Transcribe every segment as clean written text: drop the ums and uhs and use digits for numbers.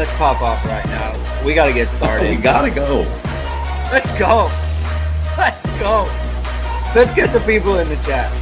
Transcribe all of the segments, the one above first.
Let's pop off right now. We got to get started. We gotta go. Let's go. Let's go. Let's get the people in the chat.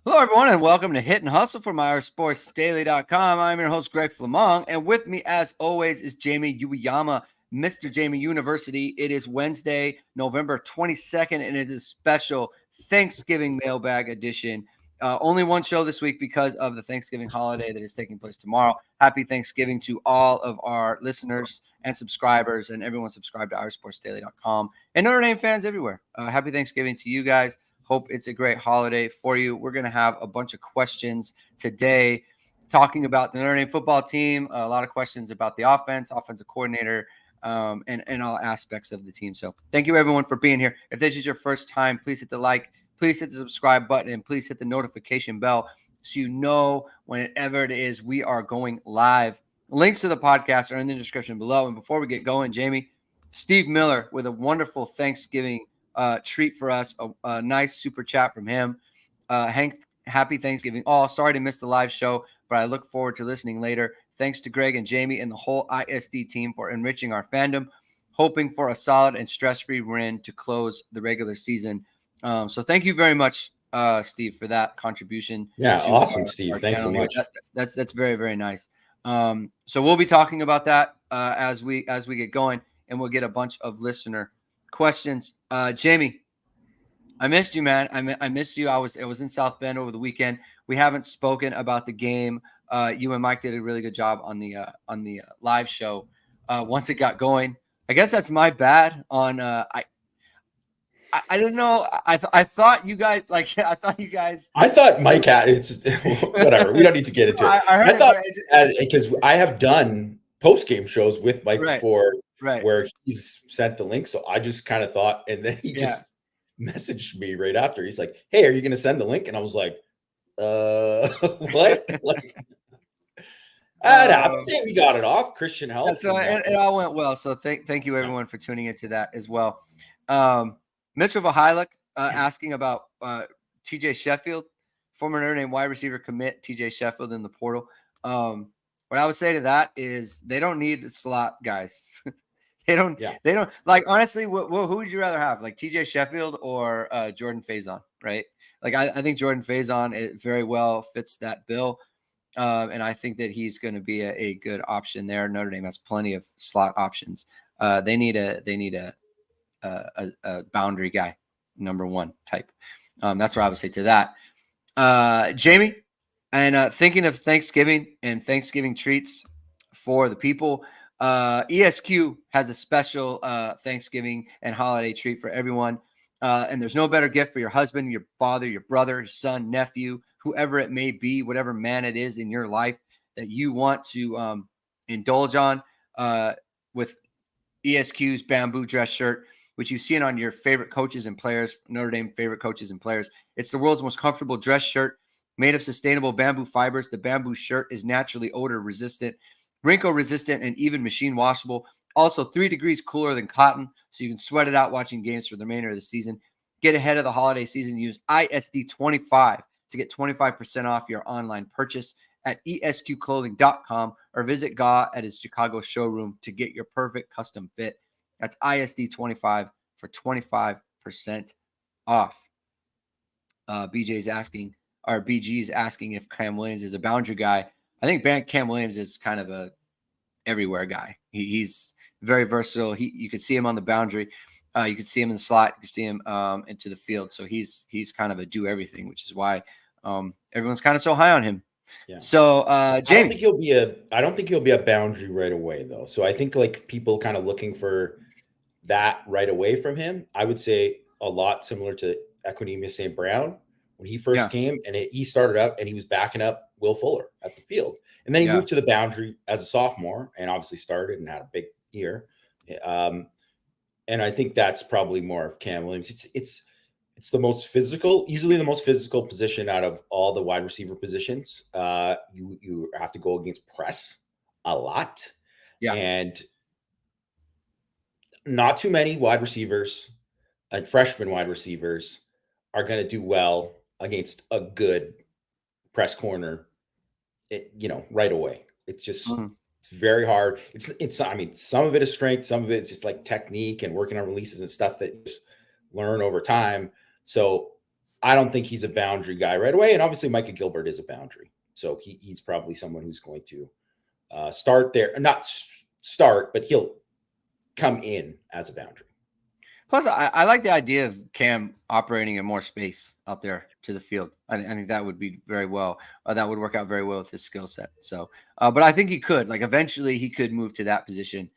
Hello, everyone, and welcome to Hit and Hustle from IRSportsDaily.com. I'm your host, Greg Flammang, and with me, as always, is Jamie Uyeyama, Mr. Jamie University. It is Wednesday, November 22nd, and it is a special Thanksgiving Mailbag edition. Only one show this week because of the Thanksgiving holiday that is taking place tomorrow. Happy Thanksgiving to all of our listeners and subscribers and everyone subscribed to IRSportsDaily.com and Notre Dame fans everywhere. Happy Thanksgiving to you guys. Hope it's a great holiday for you. We're going to have a bunch of questions today talking about the Notre Dame football team, a lot of questions about the offense, offensive coordinator, and all aspects of the team. So thank you, everyone, for being here. If this is your first time, please hit the like, please hit the subscribe button, and please hit the notification bell so you know whenever it is we are going live. Links to the podcast are in the description below. And before we get going, Jamie, Steve Miller with a wonderful Thanksgiving treat for us, a nice super chat from him. Hank, happy Thanksgiving all. Sorry to miss the live show, but I look forward to listening later. Thanks to Greg and Jamie and the whole ISD team for enriching our fandom, hoping for a solid and stress-free win to close the regular season. So thank you very much, Steve, for that contribution. Yeah, awesome, Steve. Thanks so much. That's very, very nice. So we'll be talking about that as we get going, and we'll get a bunch of listener questions. Jamie, I missed you, man. I missed you. I was in South Bend over the weekend. We haven't spoken about the game. You and Mike did a really good job on the live show once it got going. I guess that's my bad on I don't know. I thought you guys I thought Mike had it's whatever. We don't need to get into it. I thought because I have done post-game shows with Mike before. Right. Where he's sent the link. So I just kind of thought, and then he just messaged me right after. He's like, "Hey, are you going to send the link?" And I was like, what? Like, I'm saying we got it off. Christian help. So it all went well. So thank you everyone for tuning into that as well. Mitchell Vahilek asking about TJ Sheffield, former Notre Dame wide receiver commit TJ Sheffield in the portal. What I would say to that is they don't need slot guys. They don't like, honestly, who would you rather have, like TJ Sheffield or Jordan Faison, right? Like I think Jordan Faison, it very well fits that bill. And I think that he's going to be a good option there. Notre Dame has plenty of slot options. They need a boundary guy, number one type. That's what I would say to that. Jamie, and thinking of Thanksgiving and Thanksgiving treats for the people, ESQ has a special Thanksgiving and holiday treat for everyone. And there's no better gift for your husband, your father, your brother, your son, nephew, whoever it may be, whatever man it is in your life that you want to indulge on with ESQ's bamboo dress shirt, which you've seen on your favorite coaches and players, Notre Dame favorite coaches and players. It's the world's most comfortable dress shirt made of sustainable bamboo fibers. The bamboo shirt is naturally odor resistant, wrinkle resistant, and even machine washable. Also 3 degrees cooler than cotton, so you can sweat it out watching games for the remainder of the season. Get ahead of the holiday season. Use ISD25 to get 25% off your online purchase at esqclothing.com or visit Ga at his Chicago showroom to get your perfect custom fit. That's ISD25 for 25% off. BG is asking if Cam Williams is a boundary guy. I think Cam Williams is kind of a everywhere guy. He's very versatile. You could see him on the boundary. You could see him in the slot. You could see him into the field. So he's kind of a do everything, which is why everyone's kind of so high on him. Yeah. So Jamie, I don't think he'll be a boundary right away though. So I think like people kind of looking for that right away from him. I would say a lot similar to Equanimeous St. Brown when he first came, and he started out and he was backing up Will Fuller at the field. And then he moved to the boundary as a sophomore and obviously started and had a big year. And I think that's probably more of Cam Williams. It's the most physical, easily the most physical position out of all the wide receiver positions. You have to go against press a lot. Yeah. And not too many wide receivers and freshman wide receivers are going to do well against a good press corner, right away. It's just, Mhm. it's very hard. I mean, some of it is strength, some of it's just like technique and working on releases and stuff that you just learn over time. So I don't think he's a boundary guy right away. And obviously Micah Gilbert is a boundary. So he's probably someone who's going to start there, not start, but he'll come in as a boundary. Plus, I like the idea of Cam operating in more space out there to the field. I think that would be very well. That would work out very well with his skill set. So, but I think he could, like, eventually he could move to that position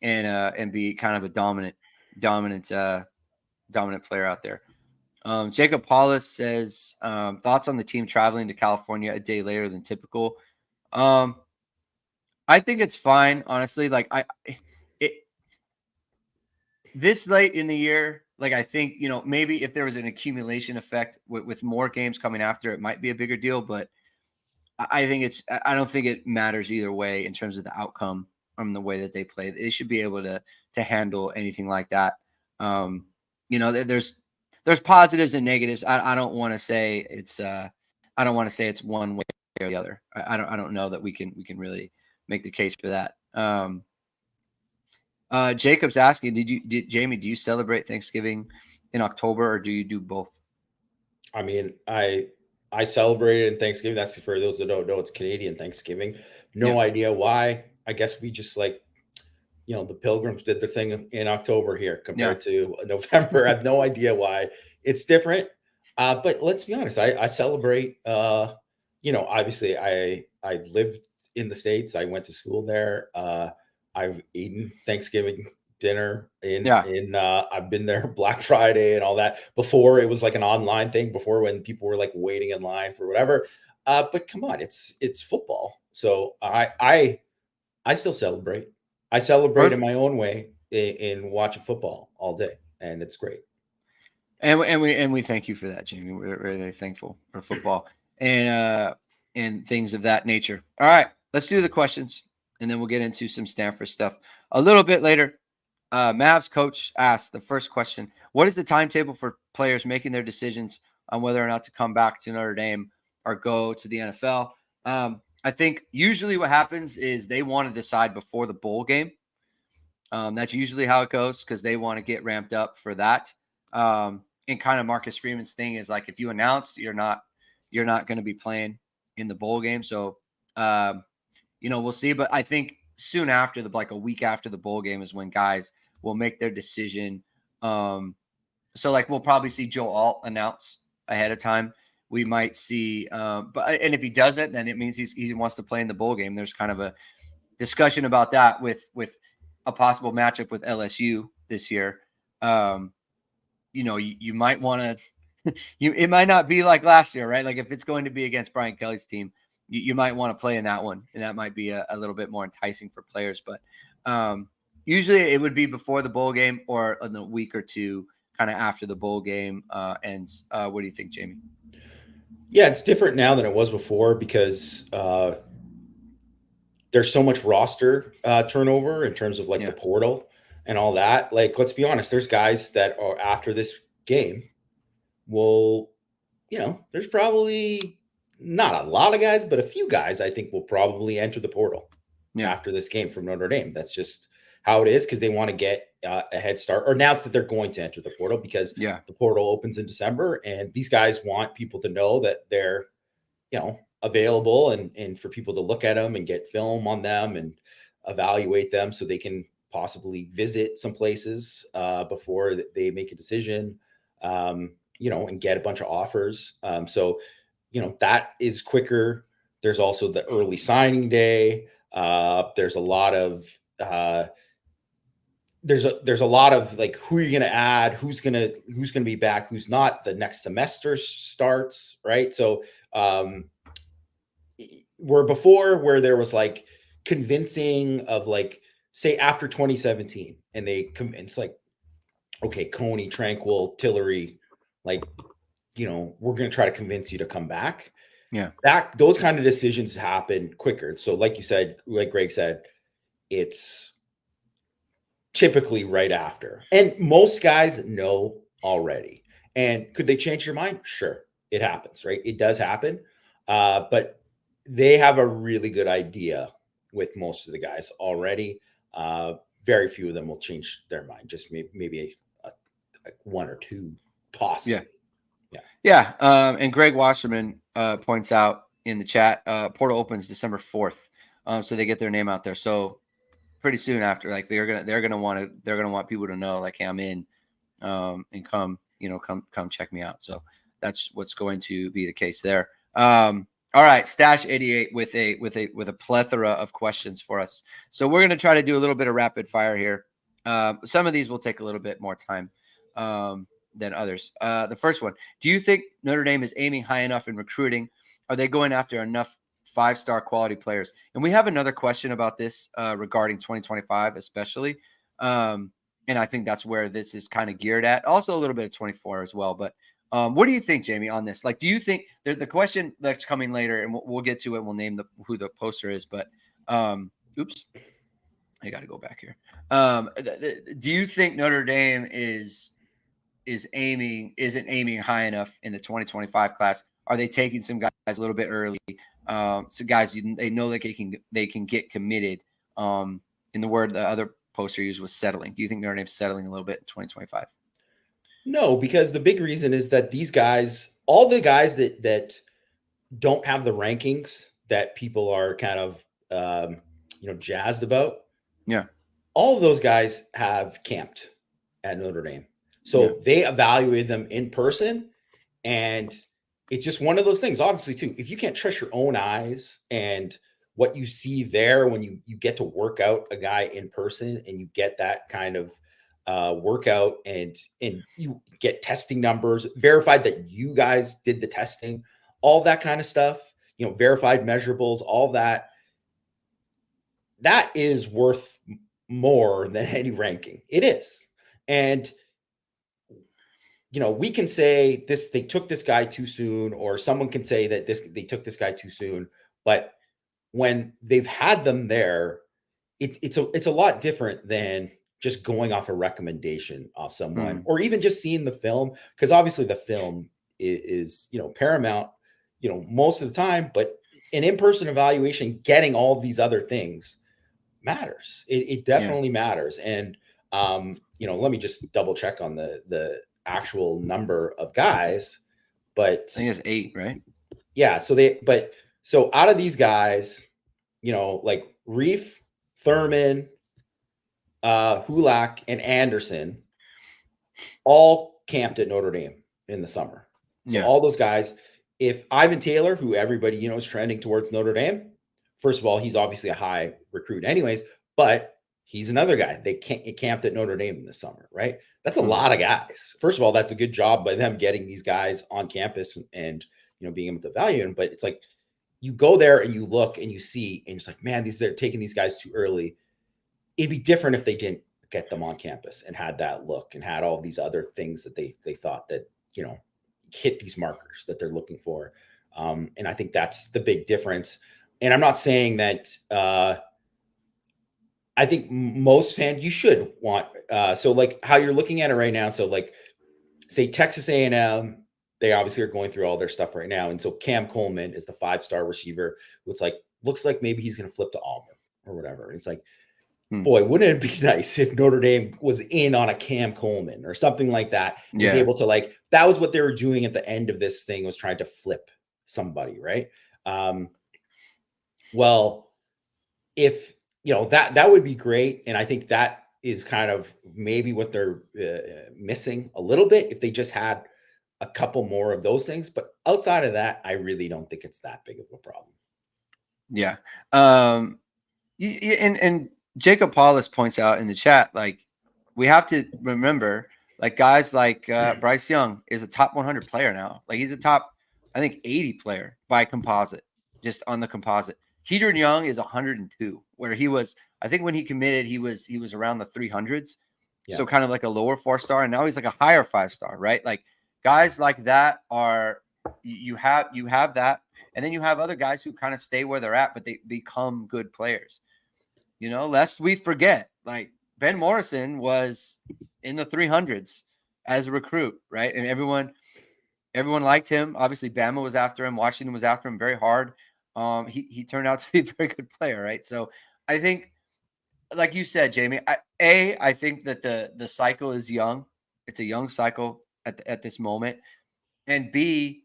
and be kind of a dominant player out there. Jacob Paulus says thoughts on the team traveling to California a day later than typical. I think it's fine, honestly. Like it this late in the year, like I think maybe if there was an accumulation effect with more games coming after, it might be a bigger deal. But I think I don't think it matters either way in terms of the outcome from the way that they play. They should be able to handle anything like that. There's positives and negatives. I don't want to say it's one way or the other. I don't know that we can really make the case for that. Jacob's asking, Jamie, do you celebrate Thanksgiving in October or do you do both? I mean, I celebrated in Thanksgiving. That's for those that don't know, it's Canadian Thanksgiving. No idea why. I guess we just the Pilgrims did their thing in October here compared to November. I have no idea why it's different. But let's be honest, I celebrate, obviously I lived in the States. I went to school there. I've eaten Thanksgiving dinner I've been there Black Friday and all that before it was like an online thing, before when people were like waiting in line for whatever. But come on, it's football. So I still celebrate. I celebrate in my own way in watching football all day, and it's great. And we thank you for that, Jamie. We're really thankful for football and things of that nature. All right, let's do the questions, and then we'll get into some Stanford stuff a little bit later. Mavs coach asked the first question: what is the timetable for players making their decisions on whether or not to come back to Notre Dame or go to the NFL? I think usually what happens is they want to decide before the bowl game. That's usually how it goes because they want to get ramped up for that. And kind of Marcus Freeman's thing is like, if you announce you're not going to be playing in the bowl game. So, we'll see. But I think soon after like a week after the bowl game is when guys will make their decision. So like we'll probably see Joe Alt announce ahead of time. We might see, and if he doesn't, then it means he wants to play in the bowl game. There's kind of a discussion about that with a possible matchup with LSU this year. You might want to. It might not be like last year, right? Like if it's going to be against Brian Kelly's team, you might want to play in that one, and that might be a little bit more enticing for players. But usually it would be before the bowl game or in a week or two, kind of after the bowl game ends. What do you think, Jamie? Yeah, it's different now than it was before because there's so much roster turnover in terms of like the portal and all that. Like, let's be honest, there's guys that are after this game will, there's probably not a lot of guys, but a few guys I think will probably enter the portal after this game from Notre Dame. That's just how it is because they want to get a head start or announce that they're going to enter the portal because the portal opens in December and these guys want people to know that they're, available and for people to look at them and get film on them and evaluate them so they can possibly visit some places before they make a decision, and get a bunch of offers. So that is quicker. There's also the early signing day. There's a lot of there's a lot of like who you're going to add, who's going to be back, who's not. The next semester starts, right? So where there was like convincing of like, say after 2017 and they convince like, okay, Coney, Tranquil, Tillery, like, we're going to try to convince you to come back. Yeah. Those kind of decisions happen quicker. So like you said, like Greg said, it's typically right after. And most guys know already. And could they change your mind? Sure, it happens, right? It does happen. But they have a really good idea with most of the guys already. Very few of them will change their mind, just maybe one or two, possibly. Yeah. And Greg Wasserman points out in the chat, portal opens December 4th. So they get their name out there. So pretty soon after, like they're gonna want people to know, like, hey, I'm in, and come check me out. So that's what's going to be the case there. All right, Stash 88 with a plethora of questions for us. So we're gonna try to do a little bit of rapid fire here. Some of these will take a little bit more time than others. The first one: do you think Notre Dame is aiming high enough in recruiting? Are they going after enough 5-star quality players? And we have another question about this regarding 2025, especially. And I think that's where this is kind of geared at. Also a little bit of 24 as well. But what do you think, Jamie, on this? Like, do you think the question that's coming later, and we'll get to it, we'll name who the poster is, but oops, I got to go back here. Do you think Notre Dame isn't aiming high enough in the 2025 class? Are they taking some guys a little bit early? So guys, they know that they can get committed. In the word the other poster used was settling. Do you think Notre Dame's settling a little bit in 2025? No, because the big reason is that these guys, all the guys that don't have the rankings that people are kind of jazzed about. Yeah. All of those guys have camped at Notre Dame. So they evaluated them in person, and it's just one of those things. Obviously, too, if you can't trust your own eyes and what you see there when you get to work out a guy in person, and you get that kind of workout, and you get testing numbers verified that you guys did the testing, all that kind of stuff, verified measurables, all that is worth more than any ranking. It is. And we can say this, they took this guy too soon, or someone can say that they took this guy too soon. But when they've had them there, it's a lot different than just going off a recommendation of someone, or even just seeing the film, because obviously the film is paramount, most of the time. But an in-person evaluation, getting all these other things matters. It definitely matters. And let me just double check on the actual number of guys, but I think it's 8, right? Yeah. So out of these guys, like Reef, Thurman, Hulak, and Anderson all camped at Notre Dame in the summer. So all those guys, if Ivan Taylor, who everybody is trending towards Notre Dame, first of all, he's obviously a high recruit anyways, but he's another guy. They camped at Notre Dame in the summer, right? That's a lot of guys. First of all, that's a good job by them getting these guys on campus and being able to value them. But it's like, you go there and you look and you see, and it's like, man, they're taking these guys too early. It'd be different if they didn't get them on campus and had that look and had all these other things that they thought that, hit these markers that they're looking for. And I think that's the big difference. And I'm not saying that, I think most fans, you should want, so like how you're looking at it right now. So like, say Texas A&M, they obviously are going through all their stuff right now. And so Cam Coleman is the 5-star receiver who looks like maybe he's going to flip to Auburn or whatever. And it's like, boy, wouldn't it be nice if Notre Dame was in on a Cam Coleman or something like that? Was able to that was what they were doing at the end of this thing, was trying to flip somebody, right? Well, if that would be great. And I think that is kind of maybe what they're missing a little bit, if they just had a couple more of those things. But outside of that, I really don't think it's that big of a problem. Yeah. And Jacob Paulus points out in the chat, like, we have to remember, like, guys like Bryce Young is a top 100 player now. Like, he's a top, I think, 80 player by composite, just on the composite. Kedron Young is 102, where he was, I think when he committed, he was around the 300s. Yeah. So kind of like a lower 4-star, and now he's like a higher 5-star, right? Like, guys like that are, you have that, and then you have other guys who kind of stay where they're at, but they become good players. Lest we forget, like, Ben Morrison was in the 300s as a recruit, right? And everyone liked him. Obviously, Bama was after him. Washington was after him very hard. He turned out to be a very good player, right? So I think, like you said, Jamie, I think that the cycle is young. It's a young cycle at this moment. And B,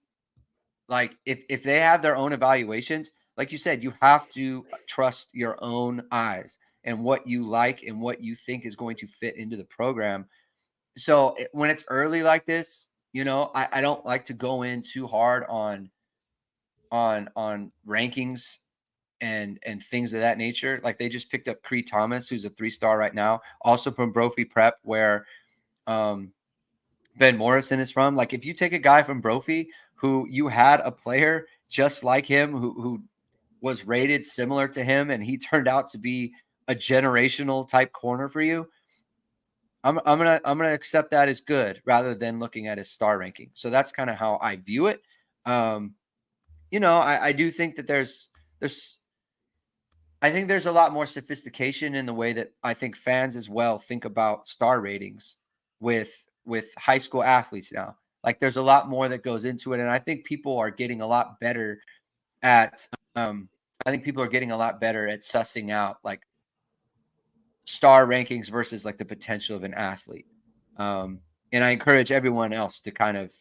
like if they have their own evaluations, like you said, you have to trust your own eyes and what you like and what you think is going to fit into the program. So when it's early like this, I don't like to go in too hard on rankings and things of that nature. Like they just picked up Cree Thomas, who's a 3-star right now, also from Brophy Prep, where Ben Morrison is from. Like if you take a guy from Brophy who you had a player just like him who was rated similar to him and he turned out to be a generational type corner for you, I'm gonna accept that as good rather than looking at his star ranking. So that's kind of how I view it. I do think that there's I think there's a lot more sophistication in the way that I think fans as well think about star ratings with high school athletes now. Like there's a lot more that goes into it, and I think people are getting a lot better at. I think people are getting a lot better at sussing out like star rankings versus like the potential of an athlete. And I encourage everyone else to kind of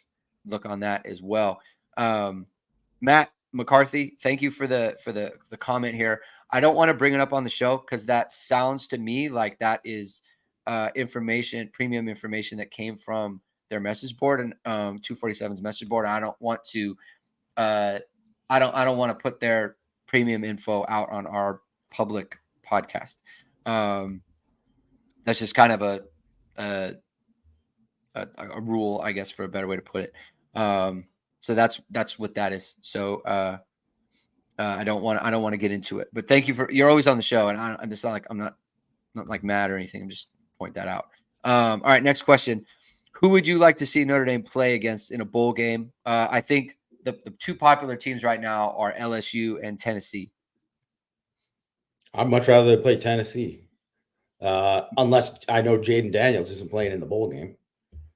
look on that as well. Matt McCarthy, thank you for the comment here. I don't want to bring it up on the show because that sounds to me like that is premium information that came from their message board and 247's message board. I don't want to I don't want to put their premium info out on our public podcast. That's just kind of a rule, I guess, for a better way to put it. So that's what that is. So I don't want to get into it, but thank you you're always on the show, and I'm just not like mad or anything. I'm just point that out. All right, next question. Who would you like to see Notre Dame play against in a bowl game? I think the two popular teams right now are LSU and Tennessee. I'd much rather play Tennessee, unless I know Jaden Daniels isn't playing in the bowl game.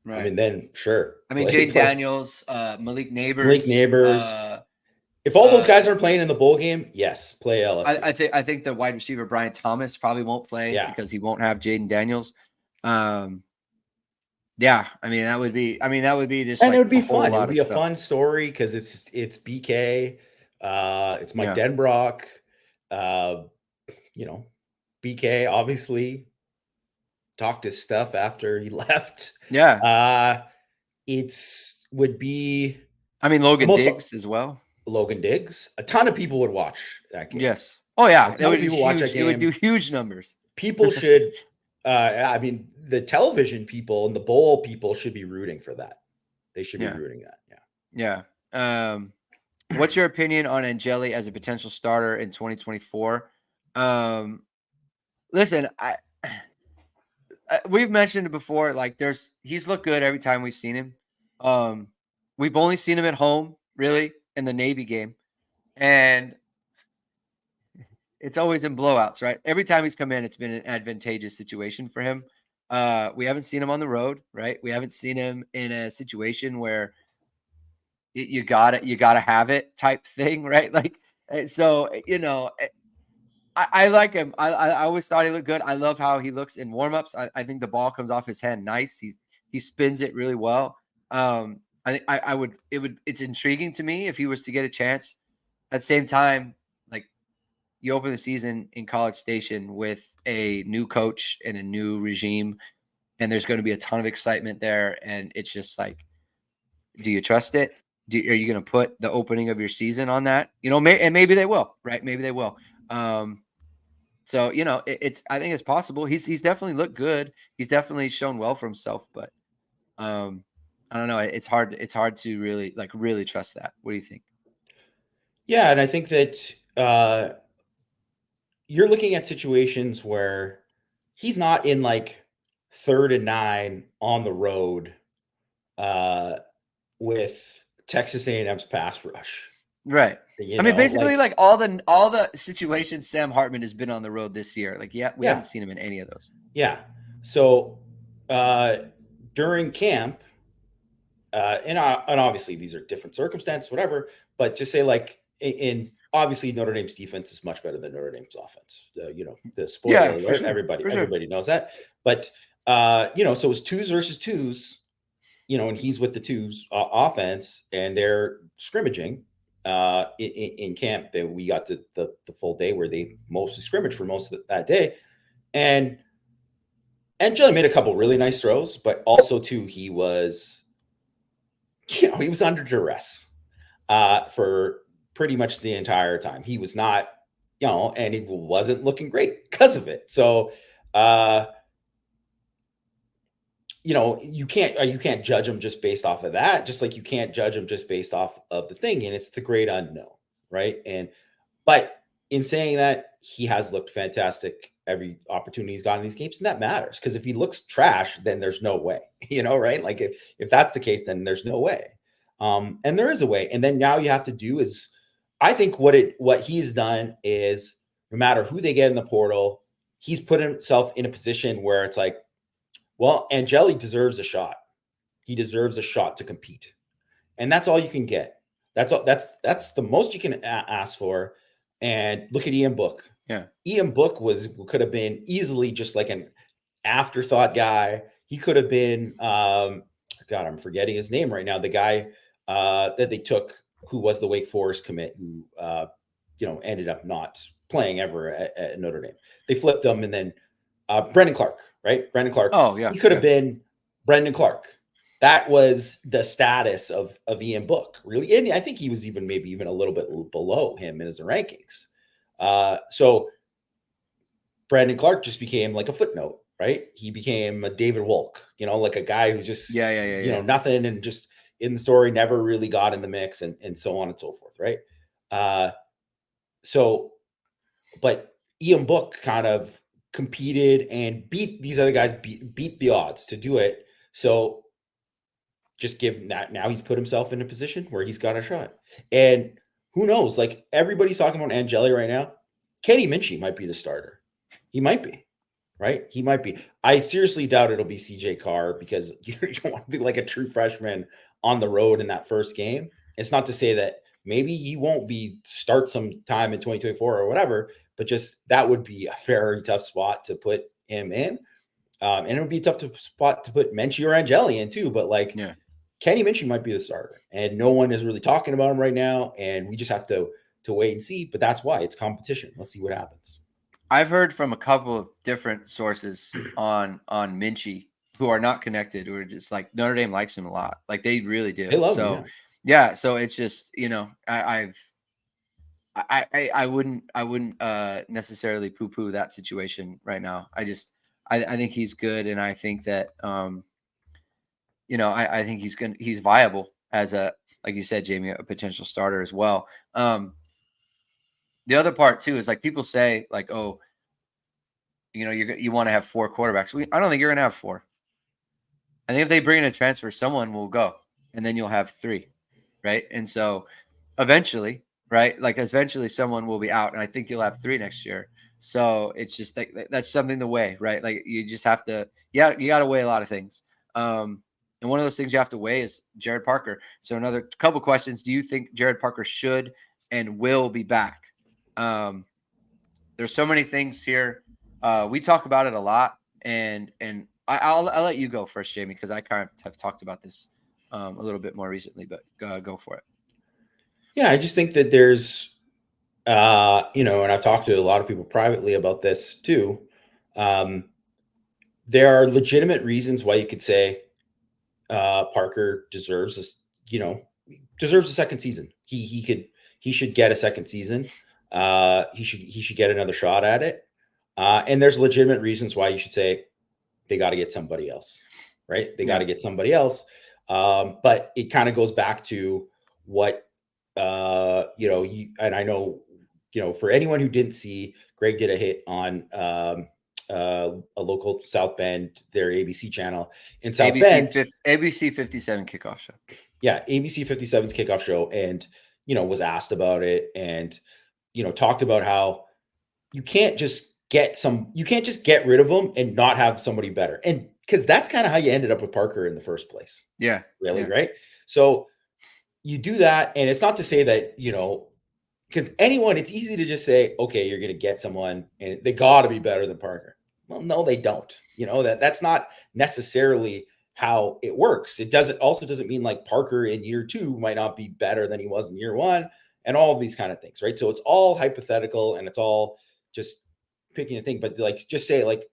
Right. I mean, then sure. I mean, Jaden Daniels, Malik Neighbors. If all those guys are playing in the bowl game, yes, play LSU. I think the wide receiver Brian Thomas probably won't play because he won't have Jaden Daniels. Yeah, I mean that would be just and it would be fun. It would be a fun story because it's BK, it's Mike Denbrock, BK obviously talked his stuff after he left. Yeah, would be. I mean Logan Diggs as well. Logan Diggs, a ton of people would watch that game. Yes. Oh yeah, it would do huge numbers. People should. I mean, the television people and the bowl people should be rooting for that. They should be rooting that. Yeah. What's your opinion on Angeli as a potential starter in 2024? Listen, we've mentioned it before. Like, he's looked good every time we've seen him. We've only seen him at home, really, in the Navy game, and it's always in blowouts, right? Every time he's come in, it's been an advantageous situation for him. We haven't seen him on the road, right? We haven't seen him in a situation where you gotta have it type thing, right? Like, so I like him. I always thought he looked good. I love how he looks in warmups. I think the ball comes off his hand nice. He spins it really well. I think it's intriguing to me if he was to get a chance. At the same time, like, you open the season in College Station with a new coach and a new regime, and there's going to be a ton of excitement there. And it's just like, do you trust it? Are you going to put the opening of your season on that? And maybe they will, right? Maybe they will. So, I think it's possible. He's definitely looked good. He's definitely shown well for himself, but I don't know. It's hard to really trust that. What do you think? Yeah. And I think that, you're looking at situations where he's not in like 3rd and 9 on the road with Texas A&M's pass rush. Right. You I mean, know, basically, like all the situations Sam Hartman has been on the road this year. Like, we haven't seen him in any of those. Yeah. So during camp, and obviously these are different circumstances, whatever. But just say like in obviously Notre Dame's defense is much better than Notre Dame's offense. You know, the spoiler alert, sure, everybody knows that. But you know, so it's twos versus twos. You know, and he's with the twos offense, and they're scrimmaging in camp. That we got to the full day where they mostly scrimmaged for most of that day, and Jelly made a couple really nice throws, but also too he was, you know, he was under duress for pretty much the entire time. He was not, you know, and he wasn't looking great because of it. So, you know, you can't judge him just based off of that, just like you can't judge him just based off of the thing. And it's the great unknown, right? But in saying that, he has looked fantastic every opportunity he's gotten in these games, and that matters, because if he looks trash, then there's no way, you know, right? Like if that's the case, then there's no way. And there is a way. And then now you have to do is, I think what he's done is, no matter who they get in the portal, he's put himself in a position where it's like, well, Angeli deserves a shot. He deserves a shot to compete. And that's all you can get. That's all. That's the most you can ask for. And look at Ian Book. Yeah. Ian Book could have been easily just like an afterthought guy. He could have been, God, I'm forgetting his name right now. The guy that they took, who was the Wake Forest commit, who, you know, ended up not playing ever at Notre Dame. They flipped him, and then Brendan Clark, right? Brendan Clark. Oh, yeah. He could have been Brendan Clark. That was the status of Ian Book, really. And I think he was maybe even a little bit below him in his rankings. So Brandon Clark just became like a footnote, right? He became a David Wolk, you know, like a guy who just, you know, nothing, and just in the story, never really got in the mix, and so on and so forth, right? But Ian Book kind of competed and beat these other guys, beat the odds to do it. So just give that, now he's put himself in a position where he's got a shot. And who knows, like everybody's talking about Angeli right now. Kenny Minchie might be the starter. He might be, right? He might be. I seriously doubt it'll be CJ Carr, because you want to be like a true freshman on the road in that first game. It's not to say that maybe he won't start some time in 2024 or whatever, but just that would be a very tough spot to put him in. And it would be a tough spot to put Minchie or Angeli in too. But like, Kenny Minchie might be the starter, and no one is really talking about him right now. And we just have to wait and see. But that's why it's competition. Let's see what happens. I've heard from a couple of different sources on Minchie who are not connected, who are just like, Notre Dame likes him a lot. Like they really do. They love him, yeah. So it's just, you know, I wouldn't necessarily poo-poo that situation right now. I think he's good, and I think that you know, I think he's viable as a, like you said, Jamie, a potential starter as well. The other part too is like people say like, oh, you know, you want to have 4 quarterbacks. I don't think you're gonna have 4. I think if they bring in a transfer, someone will go, and then you'll have 3, right? And so eventually, right, like eventually someone will be out, and I think you'll have 3 next year. So it's just like that's something to weigh, right? Like you just have to, you got to weigh a lot of things. And one of those things you have to weigh is Jared Parker. So another couple questions: do you think Jared Parker should and will be back? There's so many things here. We talk about it a lot, and I'll let you go first, Jamie, because I kind of have talked about this a little bit more recently. But go for it. Yeah, I just think that there's, you know, and I've talked to a lot of people privately about this too. There are legitimate reasons why you could say Parker deserves a second season. He should get a second season. He should get another shot at it. And there's legitimate reasons why you should say they got to get somebody else, right? They got to get somebody else. But it kind of goes back to what, you know, and I know, you know, for anyone who didn't see, Greg did a hit on a local South Bend, their ABC channel in South Bend. ABC 57 kickoff show. Yeah, ABC 57's kickoff show. And, was asked about it and, talked about how you can't just get rid of them and not have somebody better. And because that's kind of how you ended up with Parker in the first place. Yeah. Really, yeah. right? So you do that, and it's not to say that, because it's easy to just say, okay, you're going to get someone and they got to be better than Parker. Well, no, they don't. That's not necessarily how it works. It doesn't mean like Parker in year 2 might not be better than he was in year 1, and all of these kind of things, right? So it's all hypothetical and it's all just picking a thing. But like, just say like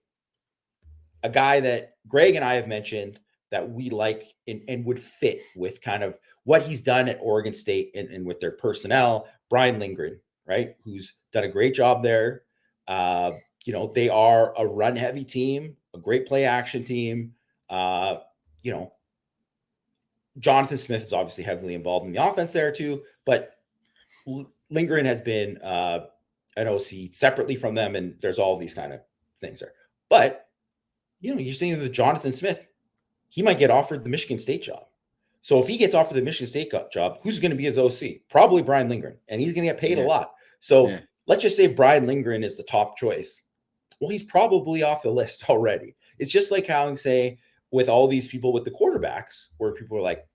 a guy that Greg and I have mentioned that we like and would fit with kind of what he's done at Oregon State and with their personnel, Brian Lindgren, right? Who's done a great job there. They are a run heavy team, a great play action team. Jonathan Smith is obviously heavily involved in the offense there too, but Lindgren has been an OC separately from them, and there's all these kind of things there. But you're saying that Jonathan Smith, he might get offered the Michigan State job. So if he gets offered the Michigan State job, who's going to be his OC? Probably Brian Lindgren, and he's going to get paid a lot. So let's just say Brian Lindgren is the top choice. Well, he's probably off the list already. It's just like how I say with all these people with the quarterbacks, where people are like,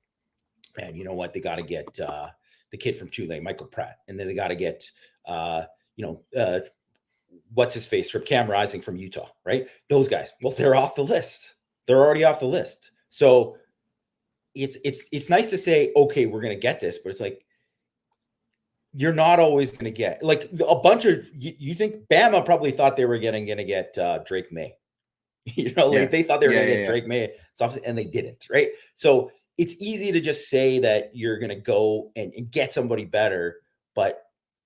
man, you know what? They got to get the kid from Tulane, Michael Pratt, and then they got to get what's his face from Cam Rising from Utah, right? Those guys. Well, they're off the list. They're already off the list. So it's nice to say, okay, we're going to get this, but it's like, you're not always going to get like a bunch of, you think Bama probably thought they were going to get Drake May, they thought they were going to get Drake May, and they didn't. Right. So it's easy to just say that you're going to go and get somebody better, but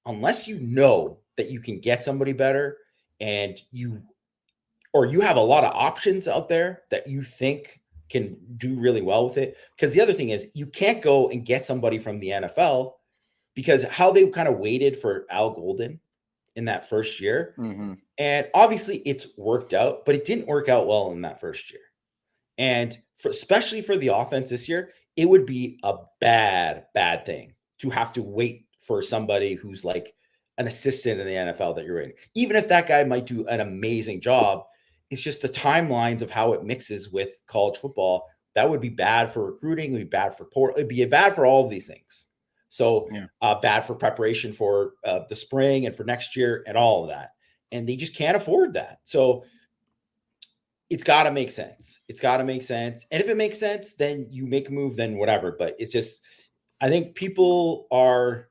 unless you know that you can get somebody better and you have a lot of options out there that you think can do really well with it. Because the other thing is you can't go and get somebody from the NFL because how they kind of waited for Al Golden in that first year. Mm-hmm. And obviously it's worked out, but it didn't work out well in that first year. And especially for the offense this year, it would be a bad thing to have to wait for somebody who's like an assistant in the NFL that you're in. Even if that guy might do an amazing job, it's just the timelines of how it mixes with college football. That would be bad for recruiting. It would be bad for it'd be bad for all of these things. So bad for preparation for the spring and for next year and all of that. And they just can't afford that. So it's got to make sense. It's got to make sense. And if it makes sense, then you make a move, then whatever. But it's just, I think people are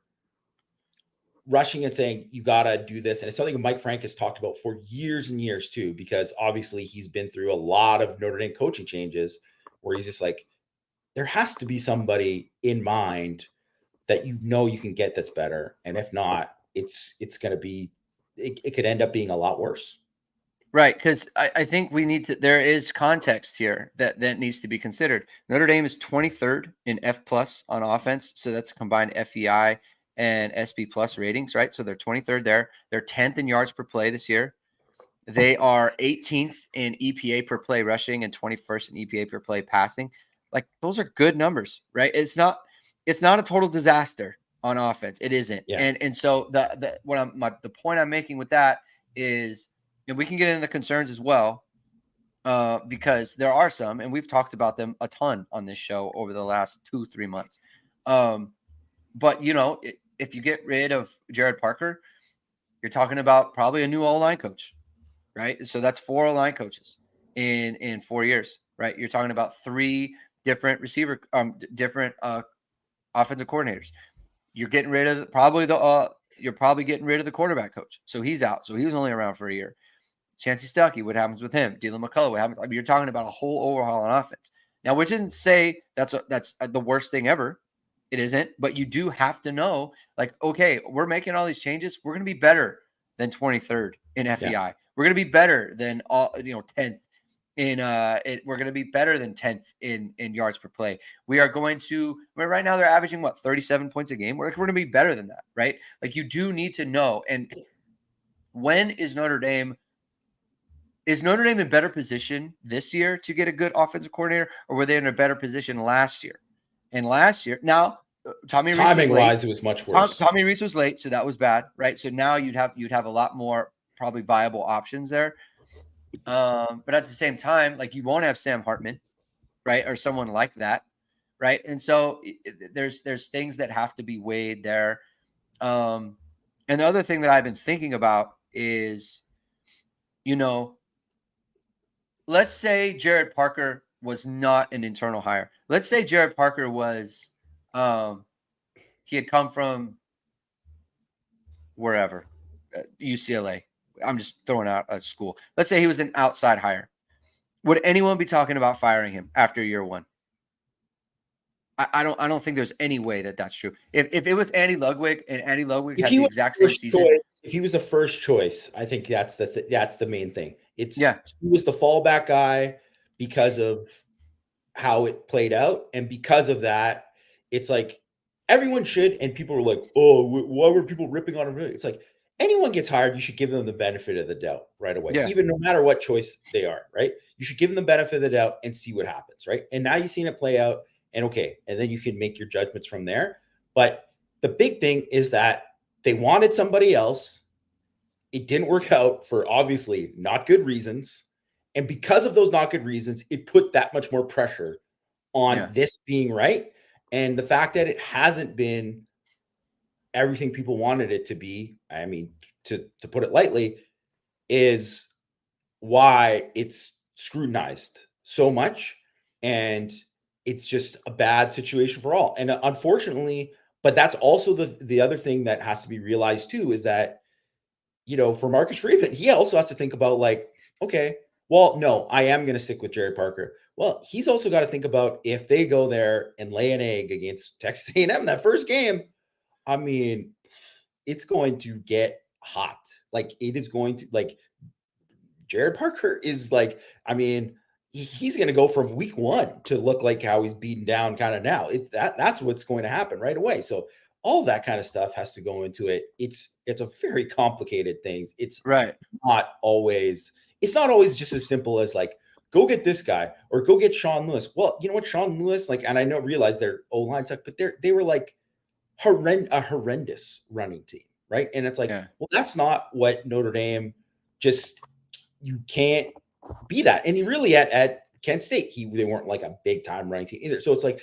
rushing and saying, you got to do this. And it's something Mike Frank has talked about for years and years too, because obviously he's been through a lot of Notre Dame coaching changes where he's just like, there has to be somebody in mind that you can get that's better. And if not, it's going to be, it could end up being a lot worse. Right. Because I think there is context here that needs to be considered. Notre Dame is 23rd in F+ on offense. So that's combined FEI and SB plus ratings, right? So they're 23rd there. They're 10th in yards per play this year. They are 18th in EPA per play rushing and 21st in EPA per play passing. Like those are good numbers, right? It's not a total disaster on offense. It isn't. Yeah. And so the point I'm making with that is, and we can get into concerns as well, because there are some, and we've talked about them a ton on this show over the last 2-3 months. But if you get rid of Jared Parker, you're talking about probably a new O-line coach, right? So that's 4 O-line coaches in 4 years, right? You're talking about 3 different different offensive coordinators. You're getting rid of you're probably getting rid of the quarterback coach. So he's out. So he was only around for a year. Chancey Stuckey, what happens with him? Dylan McCullough, what happens? I mean, you're talking about a whole overhaul on offense. Now, which isn't say that's the worst thing ever. It isn't, but you do have to know, like, okay, we're making all these changes. We're going to be better than 23rd in FEI. Yeah. We're going to be better than 10th in we're going to be better than 10th in yards per play. We are going to, right now they're averaging 37 points a game. We're going to be better than that, right? Like you do need to know. And when is Notre Dame in better position this year to get a good offensive coordinator, or were they in a better position last year? And last year, now Tommy Reese was Timing late. wise, it was much worse. Tommy Reese was late, so that was bad, right? So now you'd have a lot more probably viable options there. But at the same time, like, you won't have Sam Hartman, right, or someone like that, right? And so there's things that have to be weighed there. And the other thing that I've been thinking about is, let's say Jared Parker was not an internal hire. Let's say Jared Parker was, he had come from wherever, UCLA. I'm just throwing out a school. Let's say he was an outside hire. Would anyone be talking about firing him after year one? I don't think there's any way that that's true. If it was Andy Ludwig and Andy Ludwig had the exact same season, if he was the first choice, I think that's the main thing. He was the fallback guy because of how it played out, and because of that, it's like everyone should. And people were like, "Oh, why were people ripping on him?" It's like anyone gets hired, you should give them the benefit of the doubt right away, even no matter what choice they are. Right? You should give them the benefit of the doubt and see what happens. Right? And now you've seen it play out. And okay, and then you can make your judgments from there. But the big thing is that they wanted somebody else. It didn't work out for obviously not good reasons. And because of those not good reasons, it put that much more pressure on this being right. And the fact that it hasn't been everything people wanted it to be, I mean, to put it lightly, is why it's scrutinized so much. And it's just a bad situation for all. And unfortunately, but that's also the other thing that has to be realized too, is that, for Marcus Freeman, he also has to think about like, okay, well, no, I am going to stick with Jared Parker. Well, he's also got to think about if they go there and lay an egg against Texas A&M that first game, I mean, it's going to get hot. Like, it is going to, like, Jared Parker is like, I mean, he's going to go from week one to look like how he's beaten down kind of now. That's what's going to happen right away. So all that kind of stuff has to go into it. It's a very complicated thing. It's not always just as simple as like, go get this guy or go get Sean Lewis. Well, you know what, Sean Lewis, like, and I realize their O-line suck, but they were like a horrendous running team, right? And it's like, well, that's not what Notre Dame you can't be that. And he really at Kent State, they weren't like a big time running team either. So it's like,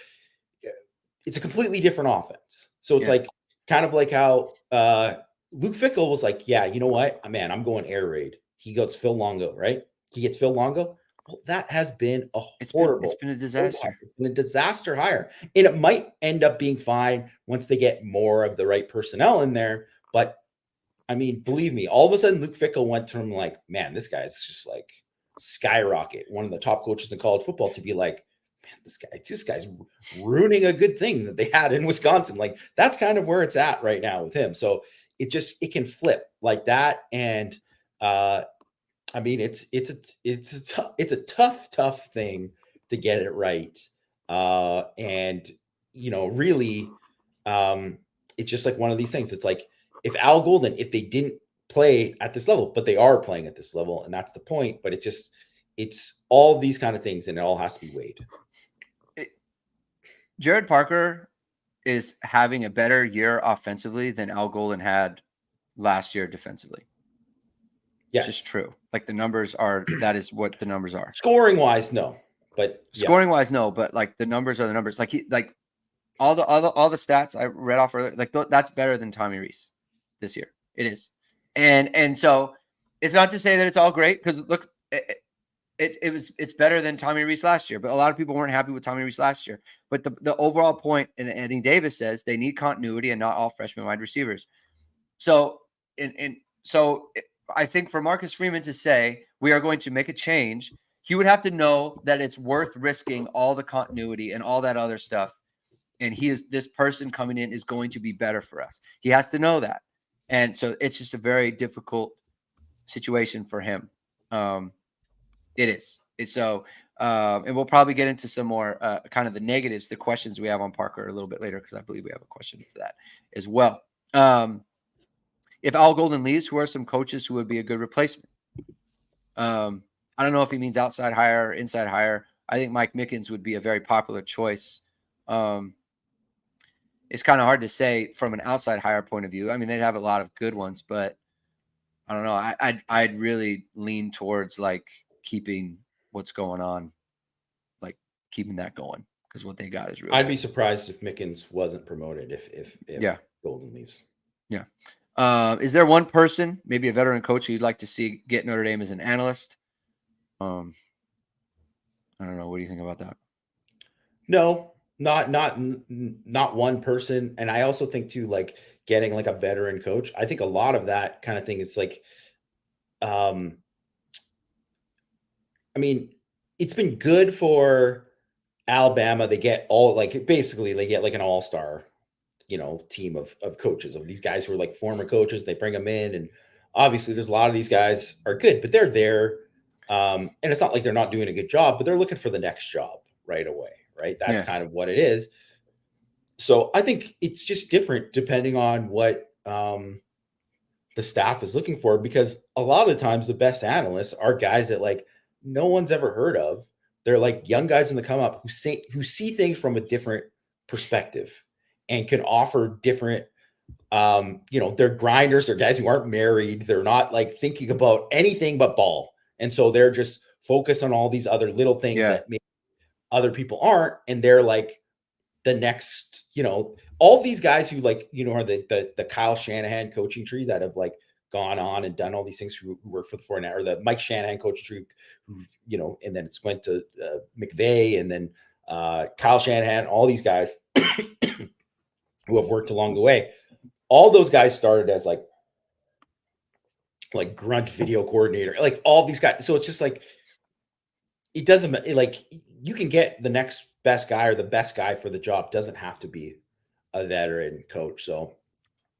it's a completely different offense. So it's like kind of like how Luke Fickell was like, yeah, you know what, man, I'm going air raid. He gets Phil Longo, right? He gets Phil Longo. Well, that has been horrible. It's been a disaster. It's been a disaster hire. And it might end up being fine once they get more of the right personnel in there. But I mean, believe me, all of a sudden Luke Fickell went from like, man, this guy's just like skyrocket, one of the top coaches in college football, to be like, man, this guy's ruining a good thing that they had in Wisconsin. Like, that's kind of where it's at right now with him. So it can flip like that. And I mean, it's a tough thing to get it right. And really, it's just like one of these things. It's like, if Al Golden, if they didn't play at this level, but they are playing at this level, and that's the point. But it's all these kind of things, and it all has to be weighed. Jared Parker is having a better year offensively than Al Golden had last year defensively. Yes. It's just true. Like, the numbers are, that is what the numbers are. Scoring wise, no. But scoring wise, no. But like, the numbers are the numbers. Like all the stats I read off earlier, like that's better than Tommy Reese this year. It is. And so it's not to say that it's all great, because look, it's better than Tommy Reese last year, but a lot of people weren't happy with Tommy Reese last year. But the overall point, and Andy Davis says, they need continuity and not all freshman wide receivers. So I think for Marcus Freeman to say we are going to make a change, he would have to know that it's worth risking all the continuity and all that other stuff. And this person coming in is going to be better for us. He has to know that. And so it's just a very difficult situation for him. It is. And we'll probably get into some more kind of the negatives, the questions we have on Parker a little bit later, because I believe we have a question for that as well. If Al Golden leaves, who are some coaches who would be a good replacement? I don't know if he means outside hire or inside hire. I think Mike Mickens would be a very popular choice. it's kind of hard to say from an outside hire point of view. I mean, they'd have a lot of good ones, but I don't know. I'd really lean towards like keeping what's going on, like keeping that going, because what they got is real I'd good. be surprised if Mickens wasn't promoted if Yeah. Golden leaves. Yeah. Is there one person, maybe a veteran coach, who you'd like to see get Notre Dame as an analyst? I don't know. What do you think about that? No, not one person. And I also think too, like getting like a veteran coach. I think a lot of that kind of thing is like, I mean, it's been good for Alabama. They get all like basically they get like an all-star, team of coaches, of these guys who are like former coaches. They bring them in, and obviously there's a lot of these guys are good, but they're there. And it's not like they're not doing a good job, but they're looking for the next job right away. Right. That's kind of what it is. So I think it's just different depending on what the staff is looking for, because a lot of the times the best analysts are guys that like no one's ever heard of. They're like young guys in the come up who see things from a different perspective and can offer different, they're grinders, they're guys who aren't married. They're not like thinking about anything but ball. And so they're just focused on all these other little things that maybe other people aren't. And they're like the next, all these guys who like, are the Kyle Shanahan coaching tree that have like gone on and done all these things, who work for the 49ers, or the Mike Shanahan coaching tree, who, and then it's went to McVay, and then Kyle Shanahan, all these guys who have worked along the way. All those guys started as like grunt video coordinator, like all these guys. So it's just like, it doesn't like, you can get the next best guy or the best guy for the job. Doesn't have to be a veteran coach. So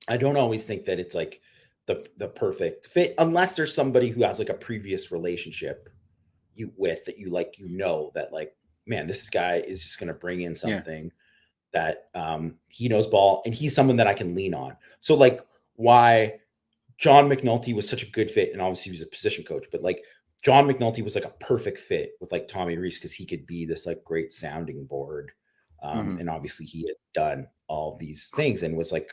I don't always think that it's like the perfect fit, unless there's somebody who has like a previous relationship that you like, that like, man, this guy is just going to bring in something that he knows ball, and he's someone that I can lean on. So like why John McNulty was such a good fit, and obviously he was a position coach, but like John McNulty was like a perfect fit with like Tommy Rees, because he could be this like great sounding board. And obviously he had done all these things and was like,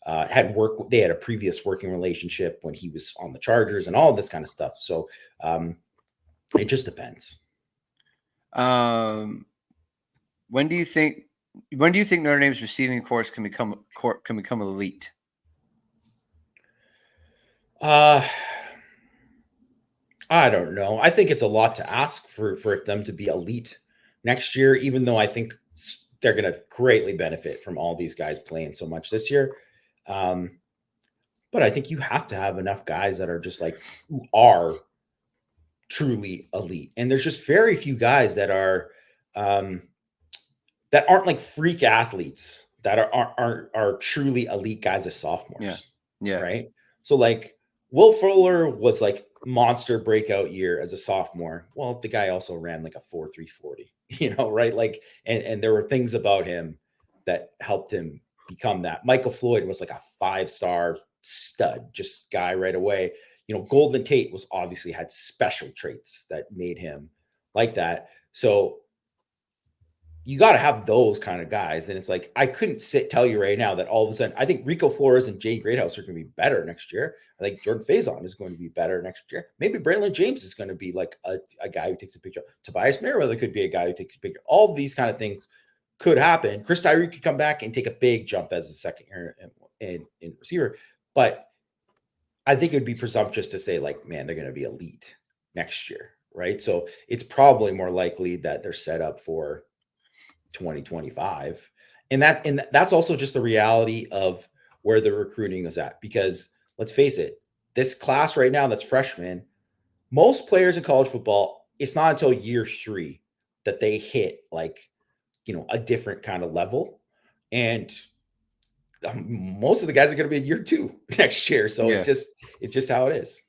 they had a previous working relationship when he was on the Chargers and all this kind of stuff. So it just depends. When do you think Notre Dame's receiving corps can become elite? I don't know. I think it's a lot to ask for them to be elite next year, even though I think they're going to greatly benefit from all these guys playing so much this year. But I think you have to have enough guys that are just like, who are truly elite. And there's just very few guys that are, that aren't like freak athletes, that are truly elite guys as sophomores. Yeah. Right. So like Will Fuller was like monster breakout year as a sophomore. Well, the guy also ran like a 4.340, right? Like, and there were things about him that helped him become that. Michael Floyd was like a 5-star stud, just guy right away. Golden Tate was obviously had special traits that made him like that. So you got to have those kind of guys. And it's like, I couldn't tell you right now that all of a sudden, I think Rico Flores and Jane Greathouse are going to be better next year. I think Jordan Faison is going to be better next year. Maybe Braylon James is going to be like a guy who takes a picture. Tobias Merriweather could be a guy who takes a picture. All of these kind of things could happen. Chris Tyree could come back and take a big jump as a second year in receiver. But I think it would be presumptuous to say like, man, they're going to be elite next year. Right. So it's probably more likely that they're set up for 2025. And that's also just the reality of where the recruiting is at, because let's face it, this class right now, that's freshmen, most players in college football, it's not until year 3 that they hit like, a different kind of level. And most of the guys are going to be in year 2 next year. So it's just how it is.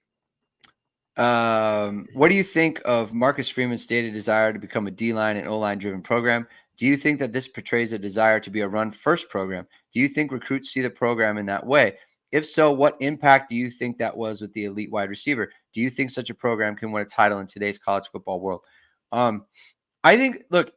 What do you think of Marcus Freeman's stated desire to become a D-line and O-line driven program? Do you think that this portrays a desire to be a run-first program? Do you think recruits see the program in that way? If so, what impact do you think that was with the elite wide receiver? Do you think such a program can win a title in today's college football world? I think, look,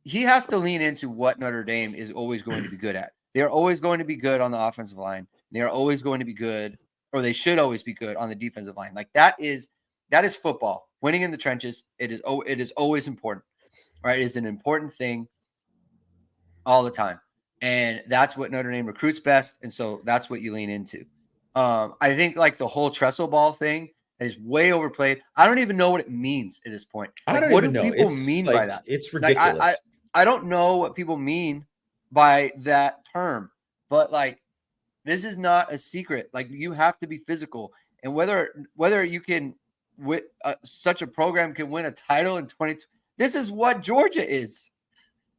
he has to lean into what Notre Dame is always going to be good at. They are always going to be good on the offensive line. They are always going to be good, or they should always be good on the defensive line. Like that is football. Winning in the trenches, it is always important, right? It is an important thing all the time. And that's what Notre Dame recruits best. And so that's what you lean into. I think like the whole trestle ball thing is way overplayed. I don't even know what it means at this point. I Like, don't what even do know. people It's mean like, by that? it's Like, ridiculous. I don't know what people mean by that term, but like, this is not a secret. Like, you have to be physical, and whether you can, such a program can win a title in 20. This is what Georgia is.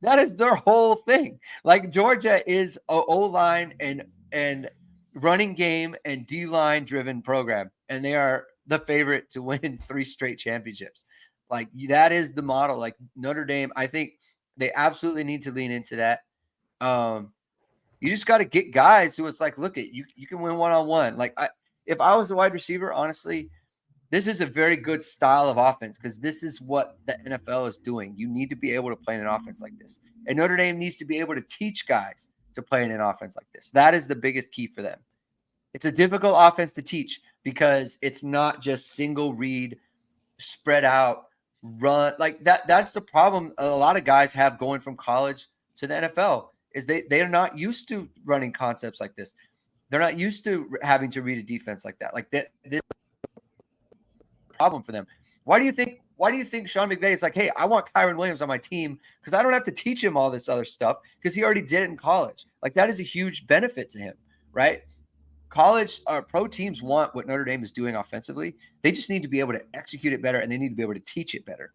That is their whole thing. Like, Georgia is a O-line and running game and D-line driven program, and they are the favorite to win 3 straight championships. Like, that is the model. Like, Notre Dame, I think they absolutely need to lean into that. You just got to get guys who it's like, look at you can win one-on-one. Like, if I was a wide receiver, honestly, this is a very good style of offense because this is what the NFL is doing. You need to be able to play in an offense like this. And Notre Dame needs to be able to teach guys to play in an offense like this. That is the biggest key for them. It's a difficult offense to teach because it's not just single read, spread out, run. Like that's the problem a lot of guys have going from college to the NFL is they are not used to running concepts like this. They're not used to having to read a defense like that. Like that problem for them. Why do you think Sean McVay is like, hey, I want Kyron Williams on my team because I don't have to teach him all this other stuff because he already did it in college. Like, that is a huge benefit to him, right? College pro teams want what Notre Dame is doing offensively. They just need to be able to execute it better, and they need to be able to teach it better.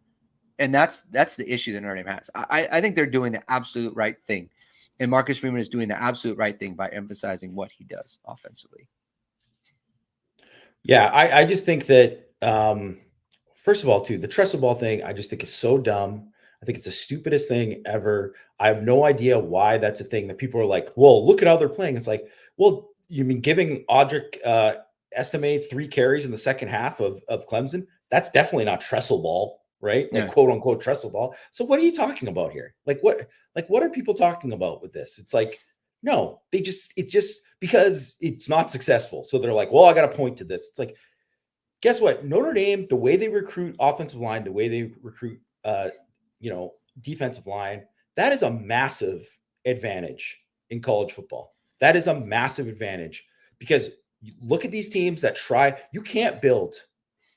And that's the issue that Notre Dame has. I think they're doing the absolute right thing. And Marcus Freeman is doing the absolute right thing by emphasizing what he does offensively. Yeah, I just think that first of all, too, the trestle ball thing, I just think is so dumb. I think it's the stupidest thing ever. I have no idea why that's a thing that people are like, well, look at how they're playing. It's like, well, you mean giving Audric Estime 3 carries in the second half of Clemson? That's definitely not trestle ball, right? Like, quote unquote trestle ball. So what are you talking about here? Like what are people talking about with this? It's like, no, it's just because it's not successful. So they're like, well, I got to point to this. It's like, guess what? Notre Dame, the way they recruit offensive line, the way they recruit, defensive line, that is a massive advantage in college football. That is a massive advantage because you look at these teams that try. You can't build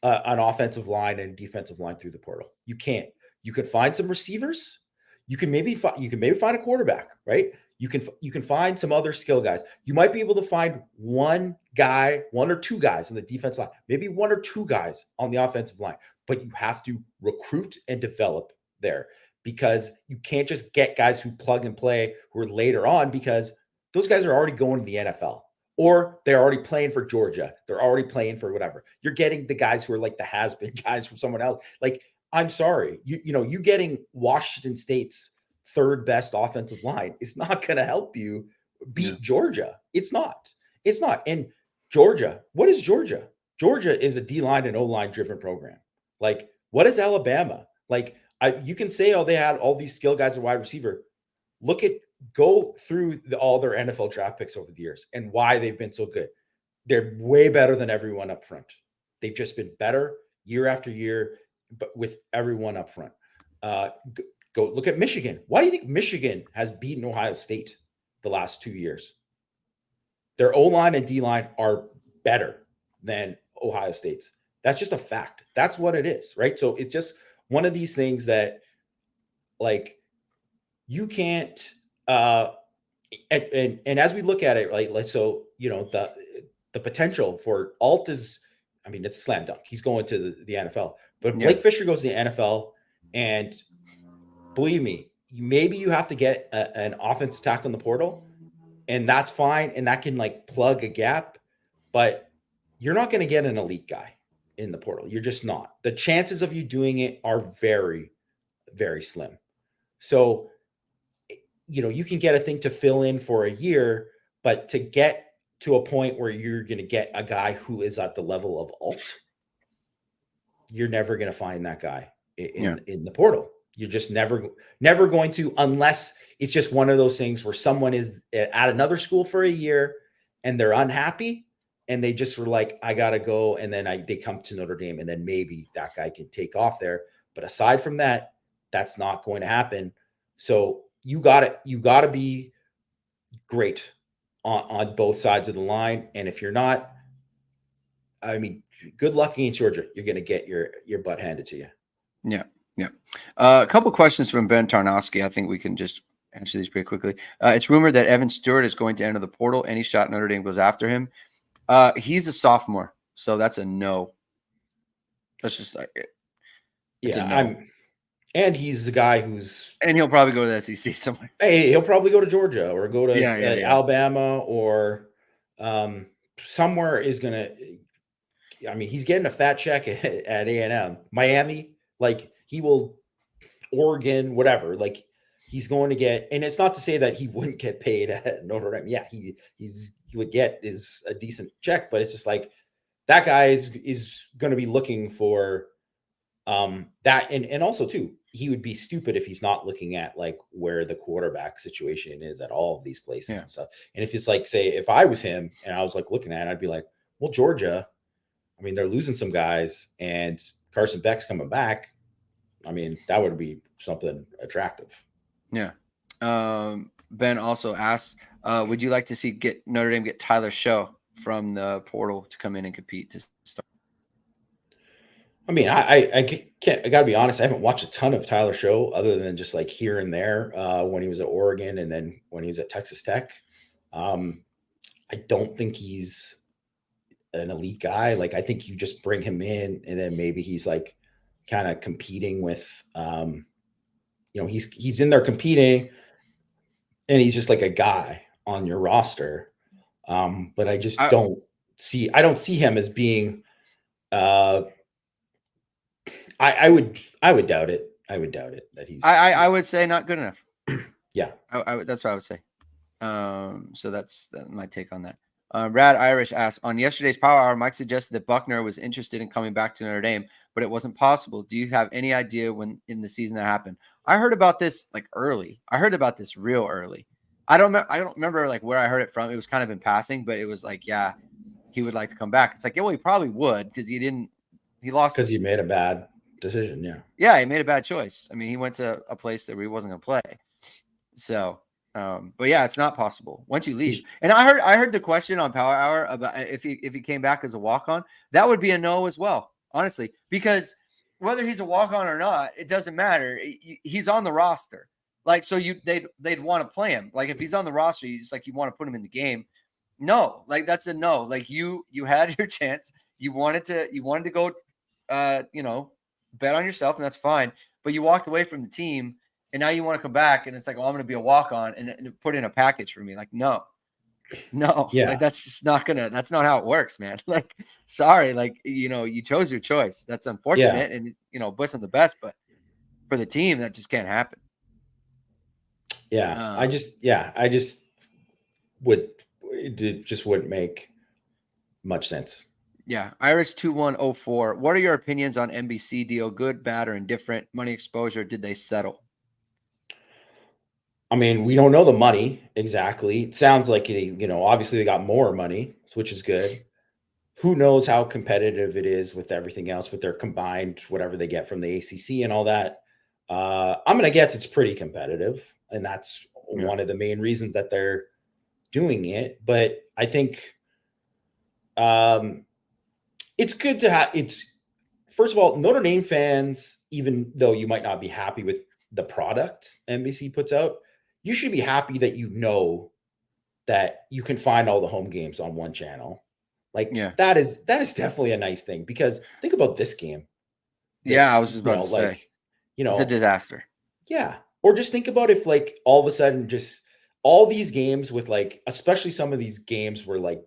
an offensive line and defensive line through the portal. You can't. You can find some receivers. You can maybe find a quarterback, right? You can find some other skill guys. You might be able to find one or two guys on the defense line, maybe 1 or 2 guys on the offensive line, but you have to recruit and develop there because you can't just get guys who plug and play who are later on because those guys are already going to the NFL or they're already playing for Georgia. They're already playing for whatever. You're getting the guys who are like the has-been guys from someone else. Like, I'm sorry, you getting Washington State's 3rd best offensive line is not going to help you beat Georgia. It's not. And Georgia, what is Georgia? Georgia is a D-line and O-line driven program. Like, what is Alabama? Like, you can say, oh, they had all these skill guys at wide receiver. Go through all their NFL draft picks over the years and why they've been so good. They're way better than everyone up front. They've just been better year after year, but with everyone up front. Go look at Michigan. Why do you think Michigan has beaten Ohio State the last 2 years? Their O-line and D-line are better than Ohio State's. That's just a fact. That's what it is, right? So it's just one of these things that, like, you can't. And as we look at it, like so, the potential for Alt is, I mean, it's a slam dunk. He's going to the NFL, but Blake Fisher goes to the NFL, and believe me, maybe you have to get an offensive tackle in the portal, and that's fine, and that can like plug a gap, but you're not going to get an elite guy in the portal. You're just not. The chances of you doing it are very, very slim. So, you can get a thing to fill in for a year, but to get to a point where you're going to get a guy who is at the level of Alt, you're never going to find that guy in the portal. You're just never going to, unless it's just one of those things where someone is at another school for a year and they're unhappy and they just were like, I gotta go, and then they come to Notre Dame, and then maybe that guy can take off there. But aside from that, that's not going to happen. So you gotta be great on both sides of the line. And if you're not, I mean, good luck against Georgia. You're going to get your butt handed to you. Yeah. Yeah. A couple questions from Ben Tarnowski. I think we can just answer these pretty quickly. It's rumored that Evan Stewart is going to enter the portal. Any shot Notre Dame goes after him. He's a sophomore, so that's a no. That's just like it. Yeah, and he's the guy and he'll probably go to the SEC somewhere. Hey, he'll probably go to Georgia or go to Alabama or somewhere is gonna. I mean, he's getting a fat check at A&M, Miami. Like he will, Oregon, whatever. Like he's going to get, and it's not to say that he wouldn't get paid at Notre Dame. Yeah, he would get a decent check, but it's just like that guy is going to be looking for that, and also too, he would be stupid if he's not looking at like where the quarterback situation is at all of these places and stuff. And if it's like, say, if I was him and I was like looking at it, I'd be like, well, Georgia, I mean, they're losing some guys, and Carson Beck's coming back. I mean, that would be something attractive. Yeah. Ben also asks, would you like to see Notre Dame get Tyler Show from the portal to come in and compete to start? I mean, I gotta be honest. I haven't watched a ton of Tyler Show other than just like here and there when he was at Oregon and then when he was at Texas Tech. I don't think he's an elite guy. Like, I think you just bring him in and then maybe he's like kind of competing with, he's in there competing and he's just like a guy on your roster. But I just don't see him as being, I would doubt it. I would doubt it that he's. I would say not good enough. Yeah, that's what I would say. So that's my take on that. Rad Irish asks, on yesterday's Power Hour, Mike suggested that Buckner was interested in coming back to Notre Dame, but it wasn't possible. Do you have any idea when in the season that happened? I heard about this like early. I heard about this real early. I don't remember like where I heard it from. It was kind of in passing, but it was like, yeah, he would like to come back. It's like, yeah, well, he probably would because he lost because he made a bad decision. Yeah, he made a bad choice. I mean, he went to a place that he wasn't going to play. So, but yeah, it's not possible once you leave. And I heard the question on Power Hour about if he came back as a walk-on, that would be a no as well, honestly, because whether he's a walk-on or not, it doesn't matter. He's on the roster. Like, so they'd want to play him. Like, if he's on the roster, you want to put him in the game. No, like that's a no. Like you had your chance. You wanted to go, bet on yourself, and that's fine. But you walked away from the team, and now you want to come back, and it's like, oh, I'm going to be a walk-on and put in a package for me. Like, no, yeah, like that's just that's not how it works, man. Like, sorry, like you chose your choice. That's unfortunate, and wish them the best, but for the team, that just can't happen. Yeah, I just wouldn't make much sense. Yeah, Irish 2104. What are your opinions on NBC deal? Good, bad, or indifferent? Money exposure? Did they settle? I mean, we don't know the money exactly. It sounds like obviously they got more money, which is good. Who knows how competitive it is with everything else, with their combined whatever they get from the ACC and all that. I'm gonna guess it's pretty competitive, and that's one of the main reasons that they're doing it. But I think it's good to have. First of all, Notre Dame fans, even though you might not be happy with the product NBC puts out, you should be happy that that you can find all the home games on one channel. Like, that is definitely a nice thing, because think about this game. Yeah, I was just about to say, it's a disaster. Yeah. Or just think about if like all of a sudden just all these games with like, especially some of these games where like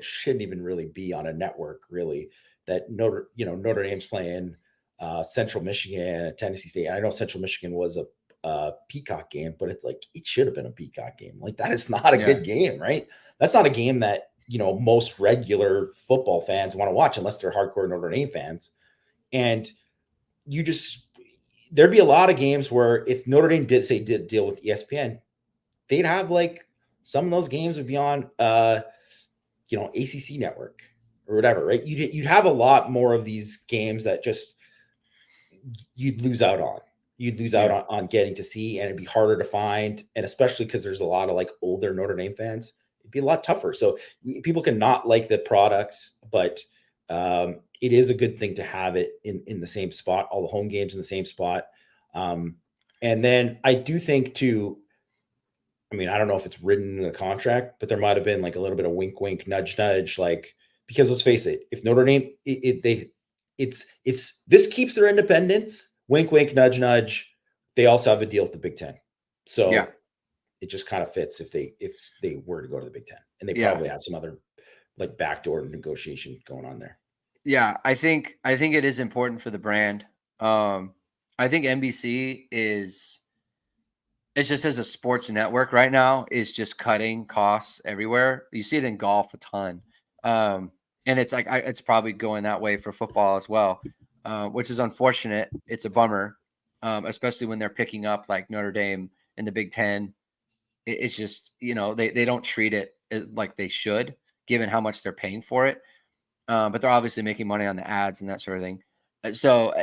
shouldn't even really be on a network, really, that Notre Dame's playing Central Michigan, Tennessee State. And I know Central Michigan was a Peacock game, but it's like, it should have been a Peacock game. Like, that is not a good game, right? That's not a game that, most regular football fans want to watch unless they're hardcore Notre Dame fans. And there'd be a lot of games where if Notre Dame did deal with ESPN, they'd have like some of those games would be on ACC network or whatever, right? You'd have a lot more of these games that just you'd lose out on. You'd lose out on getting to see, and it'd be harder to find, and especially because there's a lot of like older Notre Dame fans, it'd be a lot tougher. So people can not like the products, but it is a good thing to have it in the same spot, all the home games in the same spot. And then I do think too, I mean, I don't know if it's written in the contract, but there might have been like a little bit of wink, wink, nudge, nudge, like, because let's face it, if Notre Dame, this keeps their independence, wink, wink, nudge, nudge. They also have a deal with the Big Ten. So it just kind of fits if they were to go to the Big Ten, and they probably have some other like backdoor negotiation going on there. Yeah, I think it is important for the brand. I think NBC it's just as a sports network right now is just cutting costs everywhere. You see it in golf a ton. And it's like, it's probably going that way for football as well, which is unfortunate. It's a bummer, especially when they're picking up like Notre Dame in the Big Ten. It's just, they don't treat it like they should, given how much they're paying for it. But they're obviously making money on the ads and that sort of thing. So,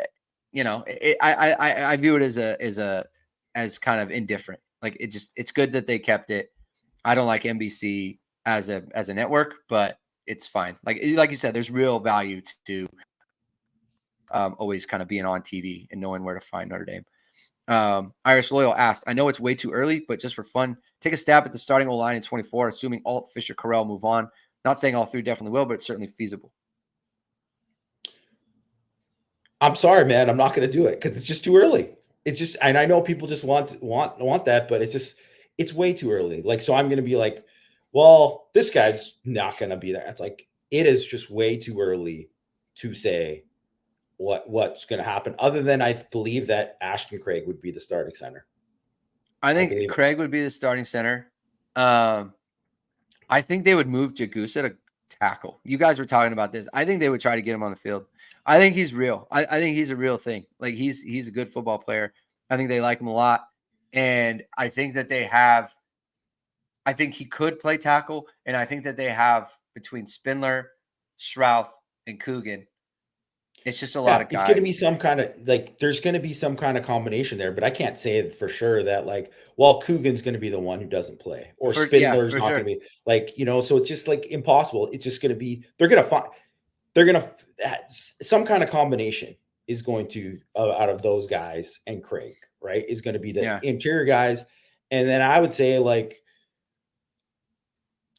I view it as kind of indifferent. Like it's good that they kept it. I don't like NBC as a network, but it's fine. Like you said, there's real value to always kind of being on TV and knowing where to find Notre Dame. Irish Loyal asked, I know it's way too early, but just for fun, take a stab at the starting O-line in 24, assuming Alt, Fisher, Carell move on. Not saying all three definitely will, but it's certainly feasible. I'm sorry, man. I'm not going to do it because it's just too early. It's just, and I know people just want that, but it's way too early. Like, so I'm going to be like, well, this guy's not going to be there. It's like, it is just way too early to say what's going to happen, other than I believe that Ashton Craig would be the starting center. I think Craig would be the starting center. I think they would move Jagusa to tackle. You guys were talking about this. I think they would try to get him on the field. I think he's real. I think he's a real thing. Like he's a good football player. I think they like him a lot. And I think that I think he could play tackle. And I think that they have between Spindler, Schrouth, and Coogan. It's just a lot of guys. It's going to be some kind of there's going to be some kind of combination there, but I can't say for sure that Coogan's going to be the one who doesn't play, or Spindler's not going to be so it's just like impossible. It's just going to be, some kind of combination is going to, out of those guys and Craig, right, is going to be the interior guys. And then I would say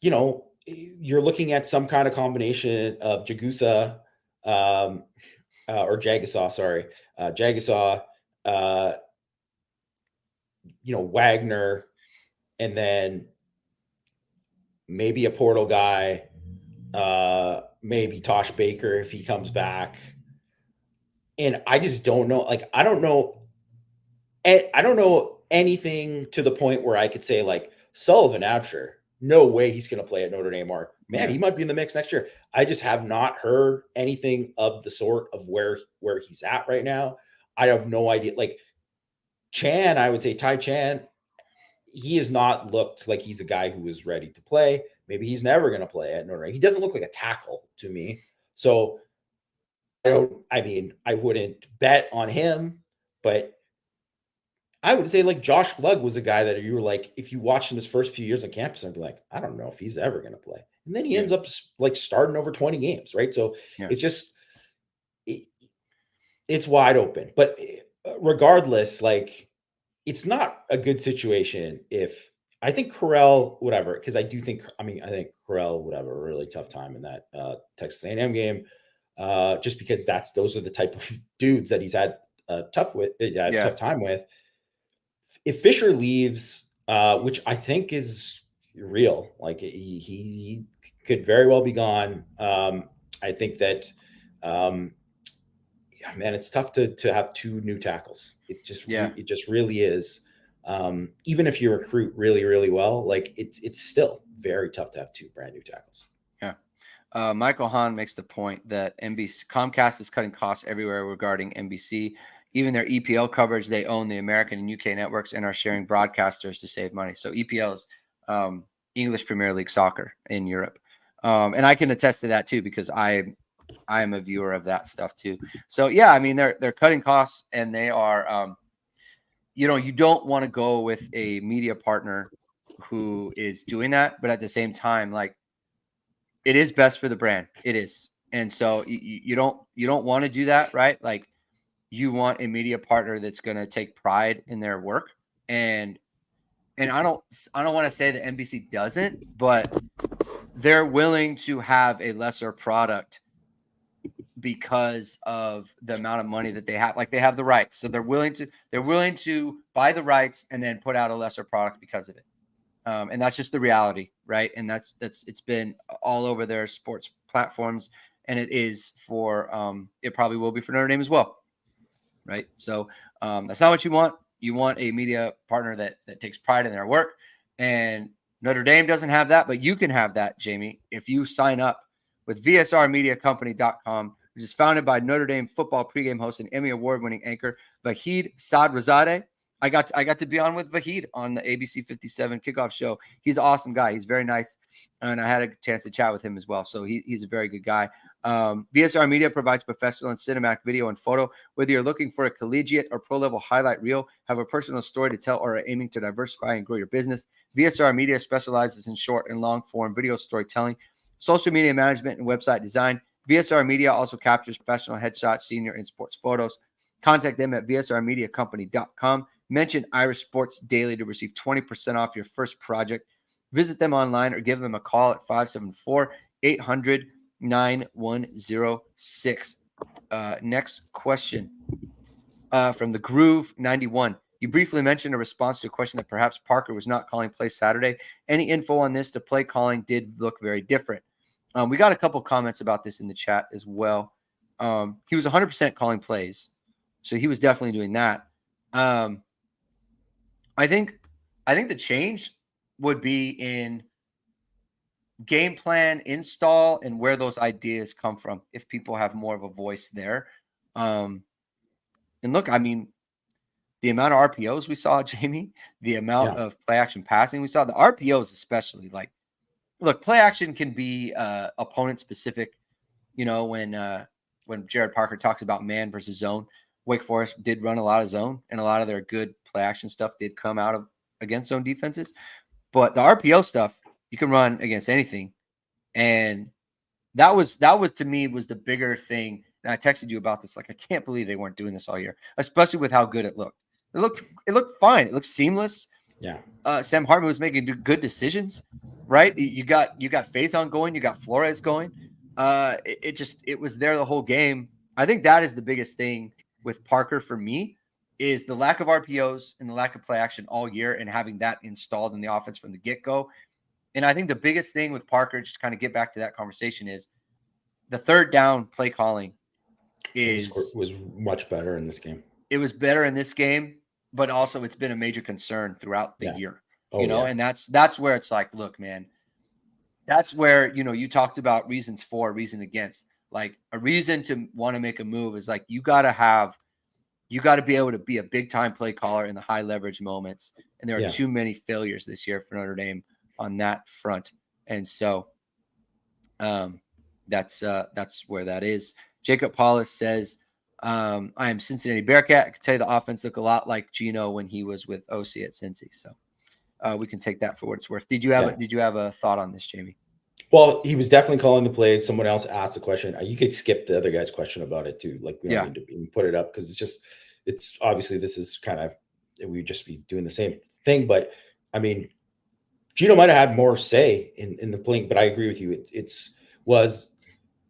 you're looking at some kind of combination of Jagusa, or Jagasaw, sorry, Jagasaw, Wagner, and then maybe a portal guy, maybe Tosh Baker if he comes back. And I just don't know. I don't know anything to the point where I could say Sullivan Absher, no way he's going to play at Notre Dame, or man, he might be in the mix next year. I just have not heard anything of the sort of where he's at right now. I have no idea. Chan, I would say Ty Chan, he has not looked like he's a guy who is ready to play. Maybe he's never going to play at Notre Dame. He doesn't look like a tackle to me. So I wouldn't bet on him, but I would say Josh Lugg was a guy that you were if you watched him his first few years on campus, I'd be I don't know if he's ever going to play. And then he ends up starting over 20 games, right? So it's just, it's wide open. But regardless, it's not a good situation if, I think Carell, whatever, because I think Carell would have a really tough time in that Texas A&M game, just because those are the type of dudes that he's had tough time with. If Fisher leaves, which I think is real, he could very well be gone. I think that, man, it's tough to have two new tackles. It just really is. Even if you recruit really, really well, it's still very tough to have two brand new tackles. Yeah. Michael Hahn makes the point that Comcast is cutting costs everywhere regarding NBC. even their EPL coverage, they own the American and UK networks and are sharing broadcasters to save money. So EPL is English Premier League soccer in Europe. And I can attest to that too, because I am a viewer of that stuff too. So yeah, I mean, they're cutting costs, and they are, you don't want to go with a media partner who is doing that, but at the same time, like, it is best for the brand. It is. And so you don't want to do that, right? Like, you want a media partner that's going to take pride in their work. And I don't want to say that NBC doesn't, but they're willing to have a lesser product because of the amount of money that they have. Like, they have the rights, so they're willing to buy the rights and then put out a lesser product because of it. And that's just the reality, right? And that's it's been all over their sports platforms, and it is for it probably will be for Notre Dame as well, right? So that's not what you want. You want a media partner that takes pride in their work, and Notre Dame doesn't have that, but you can have that, Jamie, if you sign up with VSRmediacompany.com, which is founded by Notre Dame football pregame host and Emmy award-winning anchor Vahid Sadrazadeh. I got to be on with Vahid on the ABC 57 kickoff show. He's an awesome guy. He's very nice, and I had a chance to chat with him as well. So he's a very good guy. VSR Media provides professional and cinematic video and photo. Whether you're looking for a collegiate or pro-level highlight reel, have a personal story to tell, or are aiming to diversify and grow your business, VSR Media specializes in short and long-form video storytelling, social media management, and website design. VSR Media also captures professional headshots, senior, and sports photos. Contact them at vsrmediacompany.com. Mention Irish Sports Daily to receive 20% off your first project. Visit them online or give them a call at 574-800-9106. Next question from the Groove 91. You briefly mentioned a response to a question that perhaps Parker was not calling plays Saturday. Any info on this? The play calling did look very different. We got a couple comments about this in the chat as well. He was 100% calling plays, so he was definitely doing that. I think the change would be in game plan, install, and where those ideas come from, if people have more of a voice there. And look, I mean, the amount of RPOs we saw, Jamie, the amount of play action passing we saw, the RPOs especially, like, look, play action can be opponent specific. You know, when Jared Parker talks about man versus zone, Wake Forest did run a lot of zone, and a lot of their good play action stuff did come out of against zone defenses. But the RPO stuff, you can run against anything. And that was to me was the bigger thing. And I texted you about this. Like, I can't believe they weren't doing this all year, especially with how good it looked. It looked fine. It looked seamless. Yeah. Sam Hartman was making good decisions, right? You got Faison going, you got Flores going. It was there the whole game. I think that is the biggest thing with Parker for me, is the lack of RPOs and the lack of play action all year, and having that installed in the offense from the get-go. And I think the biggest thing with Parker, just to kind of get back to that conversation, is the third down play calling was much better in this game. It was better in this game, but also it's been a major concern throughout the year. And that's where it's like, look, man, that's where, you talked about reasons for, reason against. Like, a reason to want to make a move is like, you got to be able to be a big time play caller in the high leverage moments. And there are too many failures this year for Notre Dame on that front. And so that's where that is. Jacob Paulus says, I am Cincinnati Bearcat. I can tell you the offense looked a lot like Gino when he was with OC at Cincy. So we can take that for what it's worth. Did you have a thought on this, Jamie? Well, he was definitely calling the plays. Someone else asked a question. You could skip the other guy's question about it too. Like, we don't need to put it up, because it's obviously, this is kind of, we'd just be doing the same thing. But I mean, Gino might have had more say in the playing, but I agree with you. It was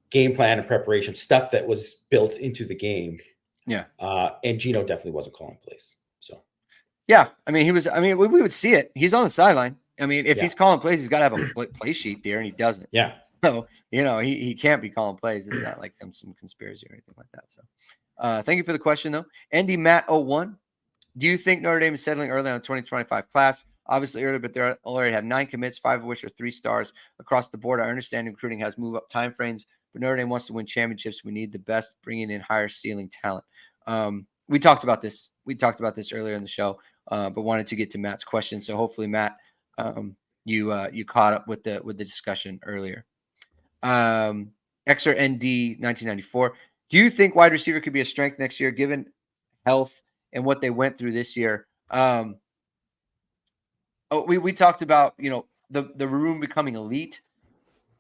game plan and preparation stuff that was built into the game. Yeah. And Gino definitely wasn't calling plays. So yeah, I mean, we would see it. He's on the sideline. I mean, if he's calling plays, he's got to have a play sheet there, and he doesn't. Yeah. So, he can't be calling plays. It's not like some conspiracy or anything like that. So thank you for the question, though. Andy Matt 01. Do you think Notre Dame is settling early on the 2025 class? Obviously early, but they already have 9 commits, 5 of which are 3 stars across the board. I understand recruiting has move up timeframes, but Notre Dame wants to win championships. We need the best, bringing in higher ceiling talent. we talked about this. We talked about this earlier in the show, but wanted to get to Matt's question. So hopefully, Matt, you caught up with the discussion earlier. Xer ND 1994. Do you think wide receiver could be a strength next year, given health and what they went through this year? We talked about, the room becoming elite,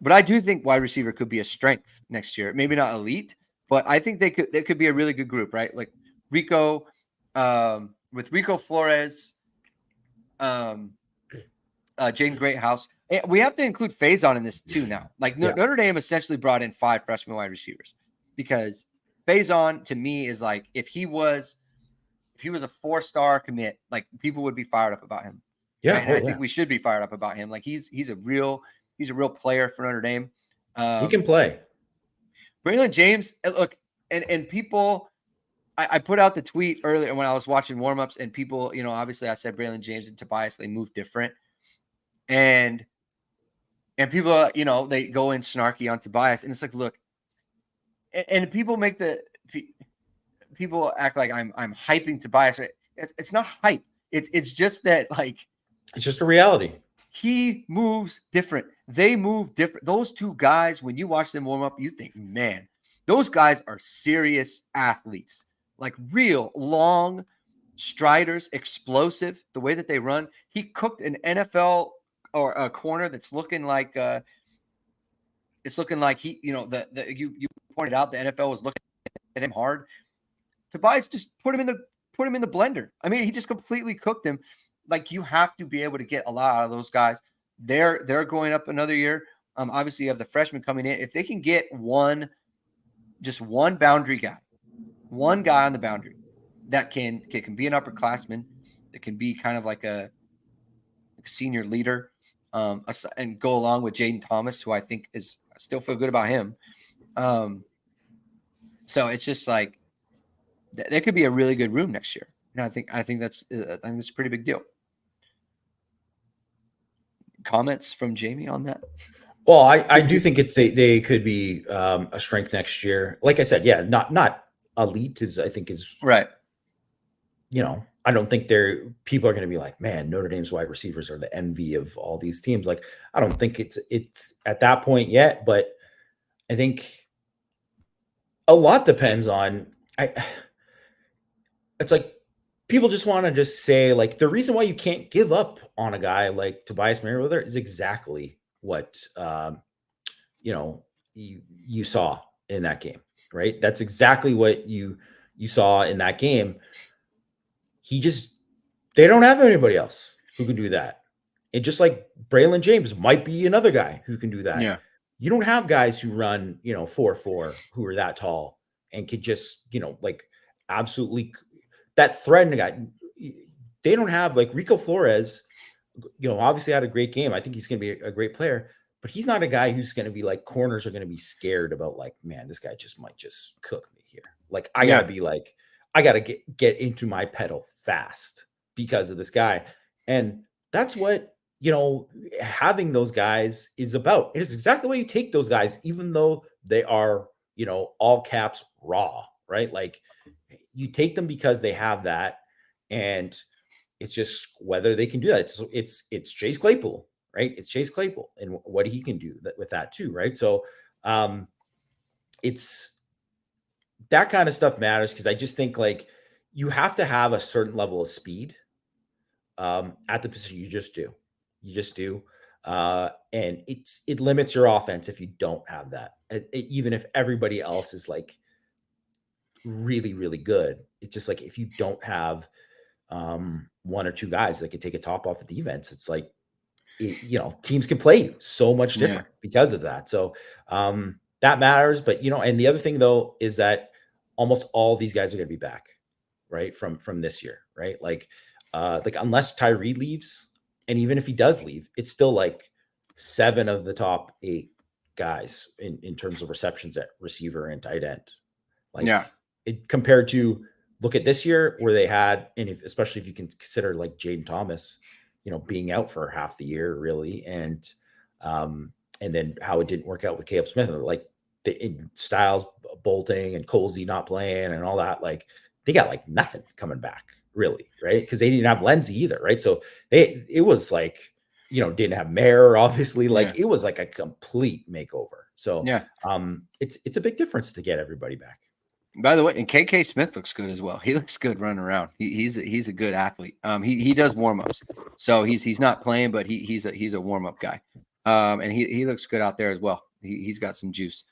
but I do think wide receiver could be a strength next year. Maybe not elite, but I think they could be a really good group, right? Like Rico, with Rico Flores, Jaden Greathouse. And we have to include Faison in this too now. Like Notre Dame essentially brought in 5 freshman wide receivers, because Faison to me is like, if he was a 4-star commit, like people would be fired up about him. Yeah, right? And I think we should be fired up about him. Like he's a real player for Notre Dame. He can play. Braylon James, look, and people, I put out the tweet earlier when I was watching warmups, and people, obviously I said Braylon James and Tobias, they move different, and people, they go in snarky on Tobias, and it's like, look, and people people act like I'm hyping Tobias. It's not hype. It's just that, like, it's just a reality. He moves different. They move different. Those two guys, when you watch them warm up, you think, man, those guys are serious athletes, like real long striders, explosive, the way that they run. He cooked an NFL or a corner that's looking like it's looking like he, you pointed out the NFL was looking at him hard. Tobias just put him in the blender. I mean, he just completely cooked him. Like, you have to be able to get a lot out of those guys. They're going up another year. Obviously you have the freshmen coming in. If they can get just one boundary guy, one guy on the boundary that can be an upperclassman, that can be kind of like a senior leader, and go along with Jaden Thomas, who I think I still feel good about him. So it's just like, there could be a really good room next year. And I think that's a pretty big deal. Comments from Jamie on that? Well, I do think they could be a strength next year. Like I said, yeah, not elite I think is right. I don't think people are going to be like, man, Notre Dame's wide receivers are the envy of all these teams. Like, I don't think it's at that point yet, but I think a lot depends on it's like, people just want to just say, like, the reason why you can't give up on a guy like Tobias Merriweather is exactly what, you saw in that game, right? That's exactly what you saw in that game. They don't have anybody else who can do that. And just like Braylon James might be another guy who can do that. Yeah. You don't have guys who run, 4.4 who are that tall and could just, like, absolutely that thread guy. They don't have, like, Rico Flores, obviously had a great game. I think he's going to be a great player, but he's not a guy who's going to be like, corners are going to be scared about, like, man, this guy might just cook me here. Like, I gotta be like, I gotta get into my pedal fast because of this guy. And that's what, having those guys is about. It is exactly the way you take those guys, even though they are, all caps raw, right? Like, you take them because they have that, and it's just whether they can do that. It's Chase Claypool, right? It's Chase Claypool and what he can do with that too, right? So it's that kind of stuff matters, because I just think, like, you have to have a certain level of speed at the position. You just do. And it limits your offense if you don't have that. Even if everybody else is, like, really, really good, it's just like, if you don't have one or two guys that can take a top off of defense, it's like, teams can play you so much different because of that. So that matters. But, and the other thing, though, is that almost all these guys are going to be back, right, from this year, right? Like unless Tyree leaves, and even if he does leave, it's still like 7 of the top 8 guys in terms of receptions at receiver and tight end. Like, compared to, look at this year where they had, and especially if you can consider, like, Jaden Thomas, being out for half the year, really, and then how it didn't work out with Caleb Smith, and, like, Styles bolting and Colsey not playing and all that. Like, they got like nothing coming back, really, right? Because they didn't have Lindsay either, right? So it was like, didn't have Mayer, obviously. Like it was like a complete makeover. So it's a big difference to get everybody back. By the way, and KK Smith looks good as well. He looks good running around. He's a good athlete. He does warm ups, so he's not playing, but he's a warm up guy. And he looks good out there as well. He's got some juice.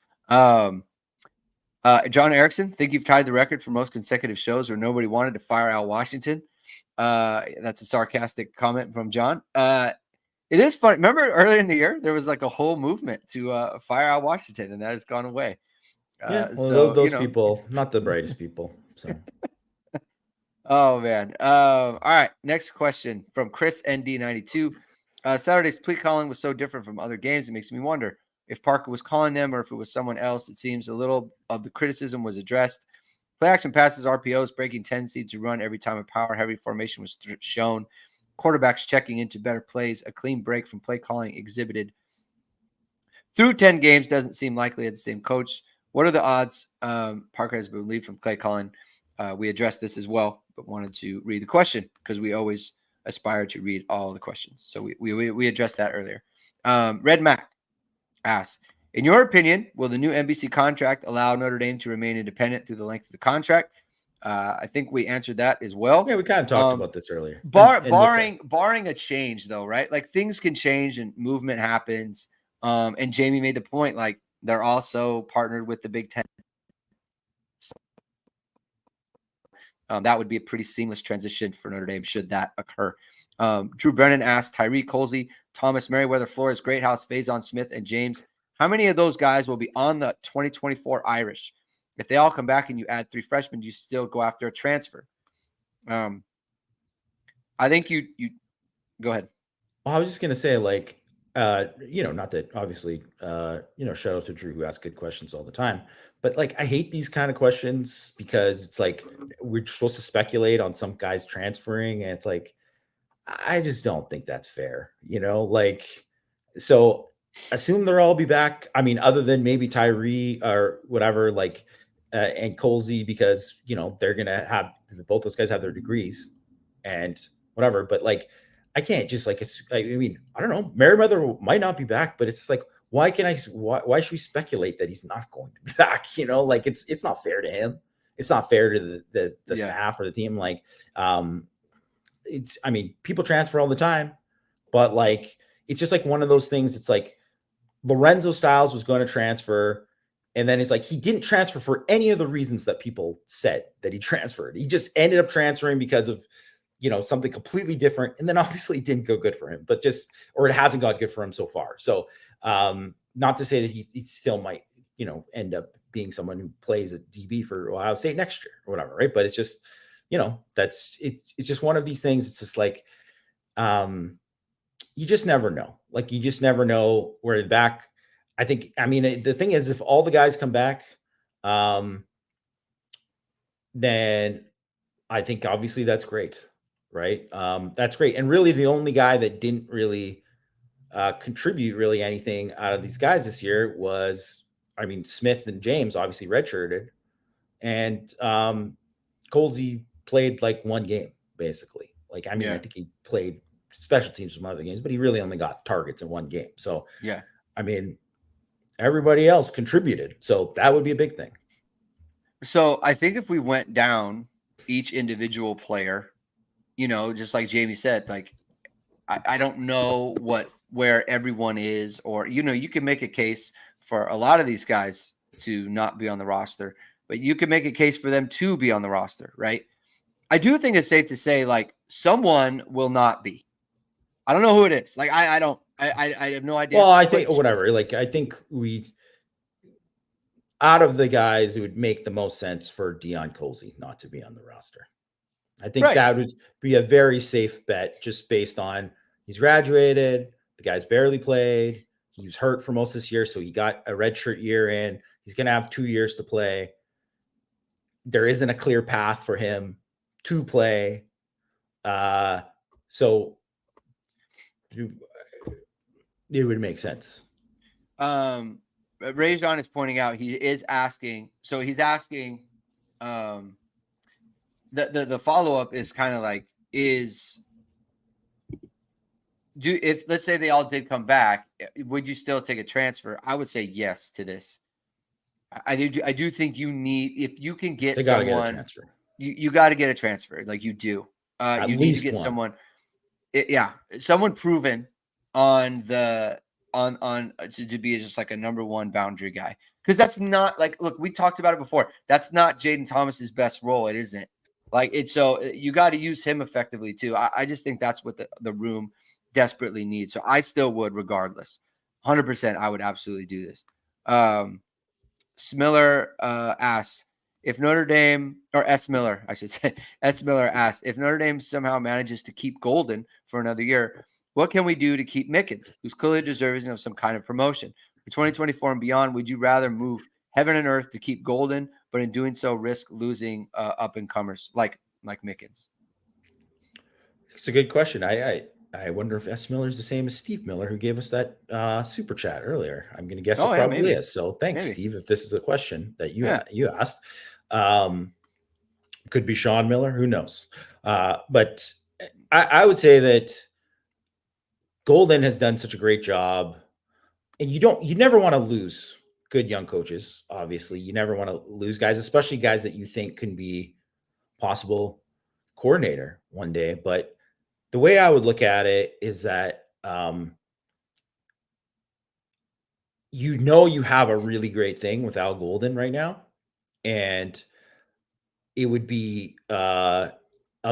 John Erickson, think you've tied the record for most consecutive shows where nobody wanted to fire Al Washington. That's a sarcastic comment from John. It is funny. Remember earlier in the year, there was like a whole movement to fire Al Washington, and that has gone away. Those people, not the brightest people. So, oh man. All right. Next question from Chris ND92. Saturday's play calling was so different from other games. It makes me wonder if Parker was calling them or if it was someone else. It seems a little of the criticism was addressed. Play action passes, RPOs, breaking tendency to run every time a power heavy formation was shown. Quarterbacks checking into better plays. A clean break from play calling exhibited through 10 games doesn't seem likely at the same coach. What are the odds Parker has been relieved from play calling? We addressed this as well, but wanted to read the question because we always aspire to read all the questions. So we addressed that earlier. Red Mac asks, in your opinion, will the new NBC contract allow Notre Dame to remain independent through the length of the contract? I think we answered that as well. Yeah, we kind of talked about this earlier. Barring a change, though, right? Like things can change and movement happens. And Jamie made the point, like they're also partnered with the Big Ten. That would be a pretty seamless transition for Notre Dame should that occur. Drew Brennan asked Tyree Colsey, Thomas Merriweather, Flores, Greathouse, Faison Smith, and James. How many of those guys will be on the 2024 Irish? If they all come back and you add 3 freshmen, you still go after a transfer. I think you go ahead. Well, I was just going to say, like, not that obviously, shout out to Drew who asks good questions all the time, but like, I hate these kind of questions because it's like, we're supposed to speculate on some guys transferring. And it's like, I just don't think that's fair, like, so assume they'll all be back. I mean, other than maybe Tyree or whatever, like, and Colsey, because, they're going to have both those guys have their degrees and whatever, but like, I can't just like, I mean, I don't know. Merriweather might not be back, but it's like, why should we speculate that he's not going to be back? Like it's not fair to him. It's not fair to the staff or the team. Like, I mean, people transfer all the time, but like, it's just like one of those things. It's like Lorenzo Styles was going to transfer. And then it's like, he didn't transfer for any of the reasons that people said that he transferred. He just ended up transferring because of, something completely different. And then obviously it didn't go good for him, or it hasn't got good for him so far. So not to say that he still might, end up being someone who plays a DB for Ohio State next year or whatever. Right. But it's just, it's just one of these things. It's just like, you just never know. Like, you just never know where they're back. The thing is, if all the guys come back, then I think obviously that's great. Right. That's great. And really the only guy that didn't really contribute really anything out of these guys this year was, Smith and James obviously redshirted, and Colsey played like one game basically. Like, I think he played special teams from other games, but he really only got targets in one game. So everybody else contributed. So that would be a big thing. So I think if we went down each individual player, just like Jamie said, like, I don't know where everyone is, or, you can make a case for a lot of these guys to not be on the roster, but you can make a case for them to be on the roster. Right. I do think it's safe to say, like, someone will not be. I don't know who it is. Like, I have no idea. Well, I think whatever, like, I think out of the guys, it would make the most sense for Deion Colsey not to be on the roster. I think that would be a very safe bet, just based on he's graduated. The guy's barely played. He was hurt for most of this year, so he got a redshirt year in. He's going to have 2 years to play. There isn't a clear path for him to play. So it would make sense. Rajon is pointing out he is asking. So he's asking, the follow-up is kind of like, if let's say they all did come back, would you still take a transfer? I would say yes to this. I do think you need, if you can get They got to get a someone, transfer. you got to get a transfer. Like you do. At You need to least get one. someone. Someone proven on the to be just like a number one boundary guy. Because that's not like, look, we talked about it before. That's not Jaden Thomas's best role. It isn't. Like it's, so you got to use him effectively too. I just think that's what the room desperately needs. So I still would, regardless. 100%, I would absolutely do this. Smiller asks if Notre Dame, or S. Miller, I should say, S. Miller asks if Notre Dame somehow manages to keep Golden for another year, what can we do to keep Mickens, who's clearly deserving of some kind of promotion? For 2024 and beyond, would you rather move heaven and earth to keep Golden, but in doing so risk losing up-and-comers like Mickens? It's a good question. I wonder if S. Miller is the same as Steve Miller, who gave us that super chat earlier. I'm going to guess it probably maybe. is. So thanks, Maybe. Steve, if this is a question that you asked. Could be Sean Miller. Who knows? But I would say that Golden has done such a great job. And you never want to lose good young coaches. Obviously, you never want to lose guys, especially guys that you think can be possible coordinator one day. But the way I would look at it is that, you have a really great thing with Al Golden right now, and it would be a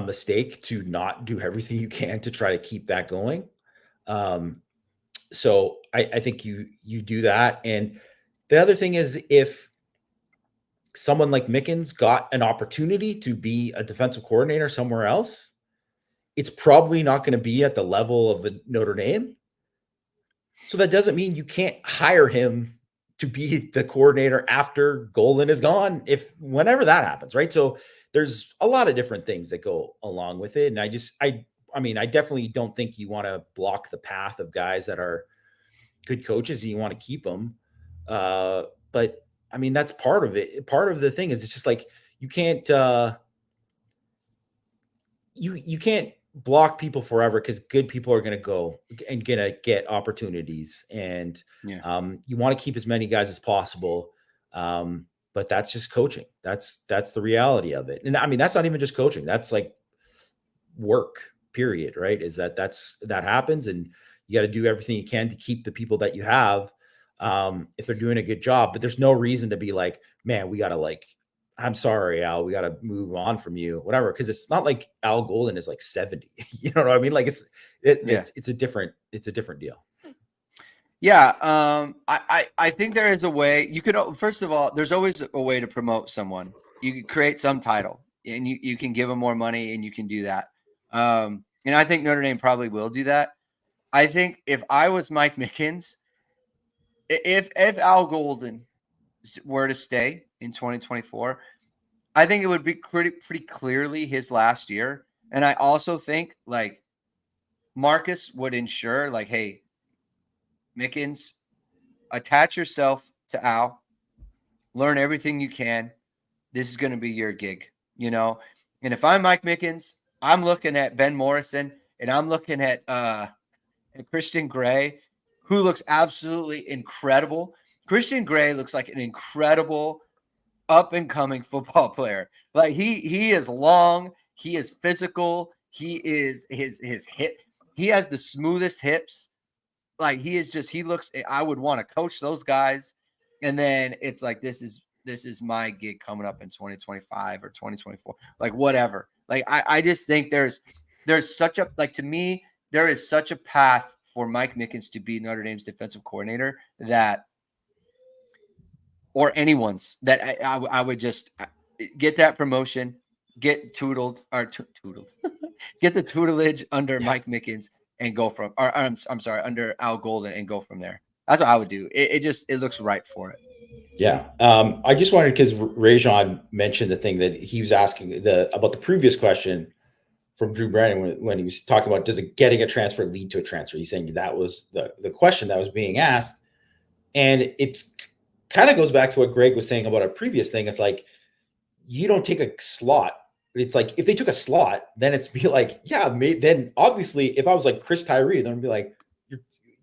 mistake to not do everything you can to try to keep that going. So I think you do that. And the other thing is, if someone like Mickens got an opportunity to be a defensive coordinator somewhere else, it's probably not going to be at the level of Notre Dame. So that doesn't mean you can't hire him to be the coordinator after Golden is gone, whenever that happens, right? So there's a lot of different things that go along with it. And I definitely don't think you want to block the path of guys that are good coaches and you want to keep them. But I mean, that's part of it. Part of the thing is, it's just like, you can't, you can't block people forever, because good people are going to go and going to get opportunities. And you want to keep as many guys as possible. But that's just coaching. That's the reality of it. And I mean, that's not even just coaching. That's like work, period. Right. Is that happens, and you got to do everything you can to keep the people that you have, if they're doing a good job. But there's no reason to be like, man, we got to I'm sorry, Al, we got to move on from you, whatever. Cause it's not like Al Golden is like 70, you know what I mean? Like it's a different deal. Yeah. I think there is a way you could, first of all, there's always a way to promote someone. You could create some title and you can give them more money, and you can do that. And I think Notre Dame probably will do that. I think if I was Mike Mickens, if Al Golden were to stay in 2024, I think it would be pretty clearly his last year. And I also think like Marcus would ensure, like, hey, Mickens, attach yourself to Al, learn everything you can. This is going to be your gig, And if I'm Mike Mickens, I'm looking at Ben Morrison, and I'm looking at Christian Gray, who looks absolutely incredible. Christian Gray looks like an incredible up-and-coming football player. Like he is long, he is physical, he is his hip. He has the smoothest hips. Like he looks. I would want to coach those guys, and then it's like this is my gig coming up in 2025 or 2024, like whatever. Like I just think there's such a, like, to me, there is such a path for Mike Mickens to be Notre Dame's defensive coordinator, that, or anyone's, that I would just get that promotion, get tuteled get the tutelage under Mike Mickens and go from, or I'm sorry, under Al Golden, and go from there. That's what I would do. It looks right for it. Yeah. I just wanted, because Rajon mentioned the thing that he was asking about the previous question from Drew Brennan when he was talking about, does it getting a transfer lead to a transfer? He's saying that was the question that was being asked. And it's kind of goes back to what Greg was saying about a previous thing. It's like, you don't take a slot it's like if they took a slot, then it's be like, yeah, then obviously if I was like Chris Tyree, then I'd be like,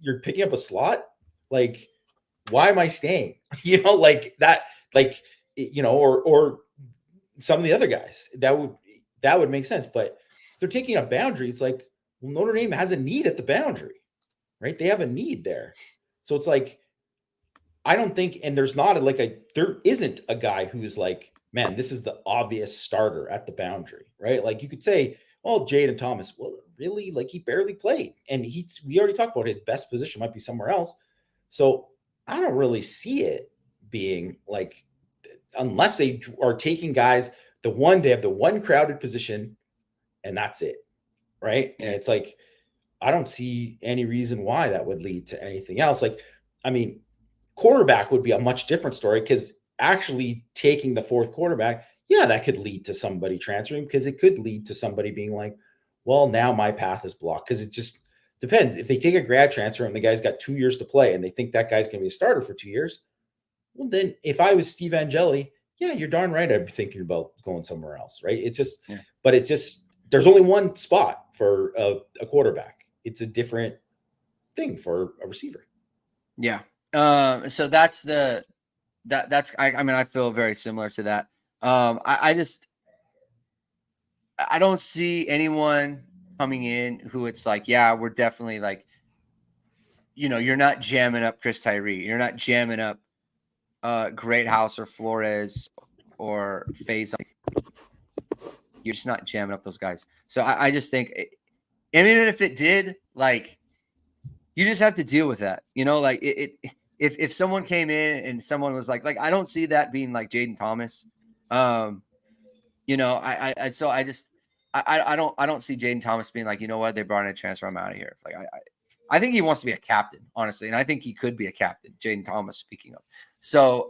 you're picking up a slot, like why am I staying? Like that, like or some of the other guys that would make sense. But if they're taking a boundary, it's like, well, Notre Dame has a need at the boundary, right? They have a need there, so it's like I don't think, and there isn't a guy who's like, man, this is the obvious starter at the boundary, right? Like you could say, oh, Jaden Thomas, well, really, like he barely played, and we already talked about his best position might be somewhere else. So I don't really see it being like, unless they are taking guys, they have the one crowded position, and that's it, right? And it's like, I don't see any reason why that would lead to anything else. Like, I mean, quarterback would be a much different story because actually taking the fourth quarterback, yeah, that could lead to somebody transferring because it could lead to somebody being like, well, now my path is blocked, because it just depends. If they take a grad transfer and the guy's got 2 years to play and they think that guy's going to be a starter for 2 years, well, then if I was Steve Angeli, yeah, you're darn right I'd be thinking about going somewhere else, right? It's just, but it's just, there's only one spot for a quarterback. It's a different thing for a receiver. Yeah. So that's I mean, I feel very similar to that. I don't see anyone coming in who it's like, yeah, we're definitely like, you're not jamming up Chris Tyree. You're not jamming up Greathouse or Flores or FaZe. You're just not jamming up those guys. So I just think, and even if it did, like, you just have to deal with that. Like if someone came in and someone was like I don't see that being like Jaden Thomas. I don't see Jaden Thomas being like, you know what, they brought in a transfer, I'm out of here. Like I think he wants to be a captain, honestly, and I think he could be a captain. Jaden Thomas, speaking of. So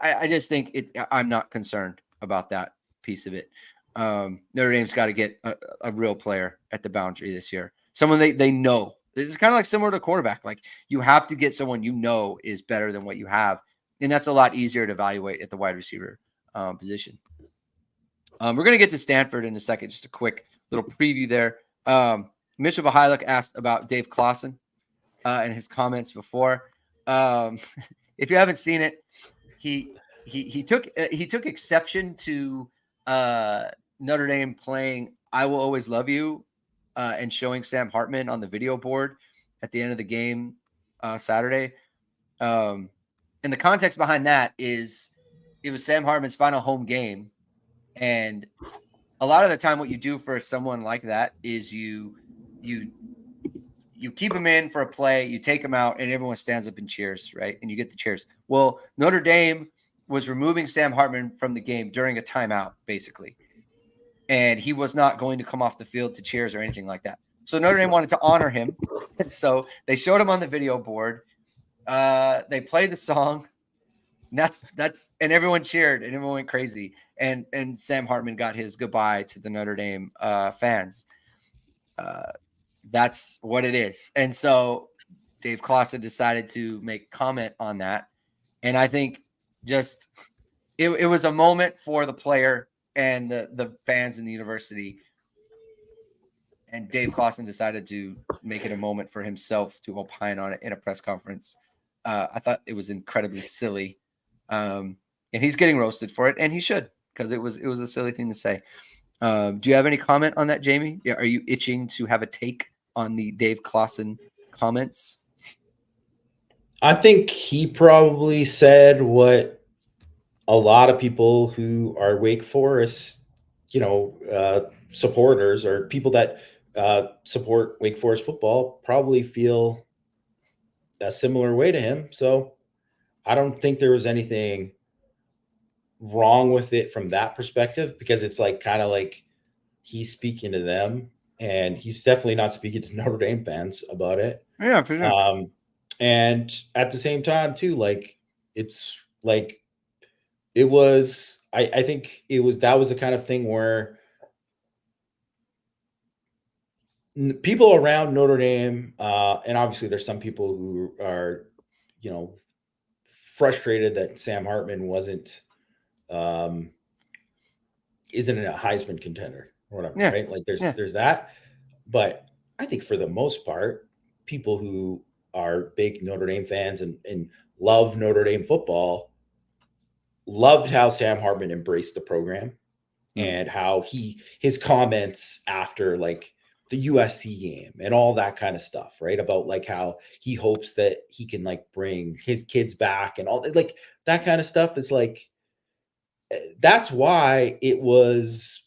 I just think I'm not concerned about that piece of it. Notre Dame's got to get a real player at the boundary this year. Someone they know. It's kind of like similar to quarterback. Like you have to get someone is better than what you have, and that's a lot easier to evaluate at the wide receiver position. We're going to get to Stanford in a second. Just a quick little preview there. Mitchell Vahiluk asked about Dave Clawson and his comments before. If you haven't seen it, he took exception to Notre Dame playing "I Will Always Love You" and showing Sam Hartman on the video board at the end of the game Saturday. And the context behind that is it was Sam Hartman's final home game, and a lot of the time, what you do for someone like that is you keep him in for a play, you take him out, and everyone stands up and cheers, right? And you get the cheers. Well, Notre Dame was removing Sam Hartman from the game during a timeout, basically. And he was not going to come off the field to cheers or anything like that. So Notre Dame wanted to honor him. And so they showed him on the video board. They played the song. And and everyone cheered and everyone went crazy. And Sam Hartman got his goodbye to the Notre Dame fans. That's what it is. And so Dave Clawson decided to make comment on that. And I think just it was a moment for the player and the fans in the university. And Dave Clawson decided to make it a moment for himself to opine on it in a press conference. I thought it was incredibly silly. And he's getting roasted for it, and he should, because it was a silly thing to say. Do you have any comment on that, Jamie? Are you itching to have a take on the Dave Clawson comments? I think he probably said what a lot of people who are Wake Forest, supporters or people that support Wake Forest football probably feel a similar way to him. So I don't think there was anything wrong with it from that perspective, because it's like kind of like he's speaking to them, and he's definitely not speaking to Notre Dame fans about it. Yeah, for sure. And at the same time too, like it's like it was, I think that was the kind of thing where people around Notre Dame, and obviously there's some people who are, frustrated that Sam Hartman wasn't, isn't a Heisman contender or whatever, Yeah. right? Like Yeah. there's that. But I think for the most part, people who are big Notre Dame fans and love Notre Dame football loved how Sam Hartman embraced the program Mm. and how his comments after like the USC game and all that kind of stuff, right? About like how he hopes that he can like bring his kids back and all like that kind of stuff. It's like that's why it was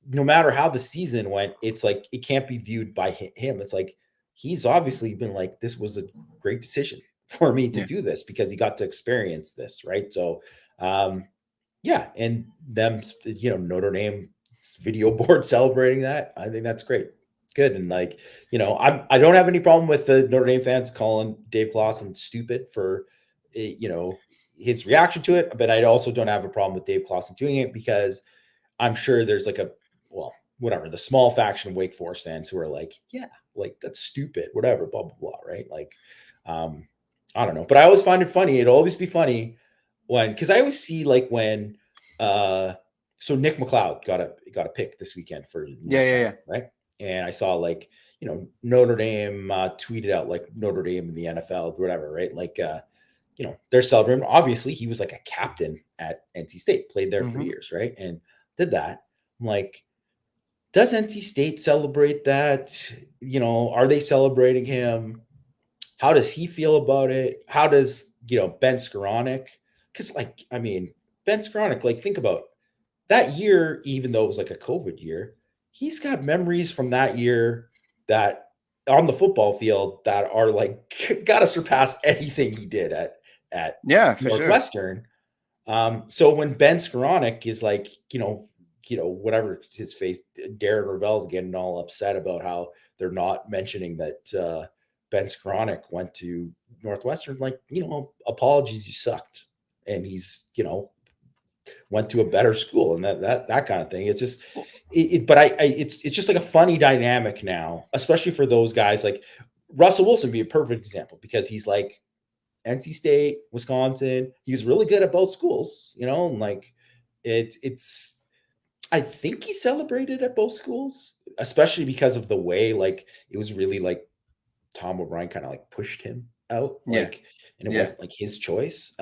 no matter how the season went, it's like it can't be viewed by him. It's like he's obviously been like, this was a great decision for me to Yeah. do this because he got to experience this, right? So, yeah, and them, Notre Dame video board celebrating that, I think that's great. Good. And like, I don't have any problem with the Notre Dame fans calling Dave Clawson stupid for, his reaction to it, but I also don't have a problem with Dave Clawson doing it because I'm sure there's like whatever, the small faction of Wake Forest fans who are like, yeah, like that's stupid, whatever, blah, blah, blah. Right. Like, I don't know, but I always find it funny. It'll always be funny because I always see like when, so Nick McLeod got a pick this weekend for Yeah. right. And I saw like, Notre Dame tweeted out like Notre Dame in the NFL, whatever, right? Like, they're celebrating. Obviously, he was like a captain at NC State, played there for years, right? And did that. I'm like, does NC State celebrate that? Are they celebrating him? How does he feel about it? How does, Ben Skoranek? Because, like, I mean, Ben Skoranek, like, think about that year, even though it was like a COVID year, he's got memories from that year that on the football field that are like got to surpass anything he did at For Northwestern. Sure. So when Ben Skoranek is like, whatever his face, Darren Ravel's getting all upset about how they're not mentioning that Ben Skoranek went to Northwestern, like, apologies, you sucked. And he's, went to a better school and that kind of thing. It's just, it's just like a funny dynamic now, especially for those guys. Like Russell Wilson be a perfect example because he's like, NC State, Wisconsin. He was really good at both schools, and like it's I think he celebrated at both schools, especially because of the way like it was really like Tom O'Brien kind of like pushed him out, like, and it wasn't like his choice.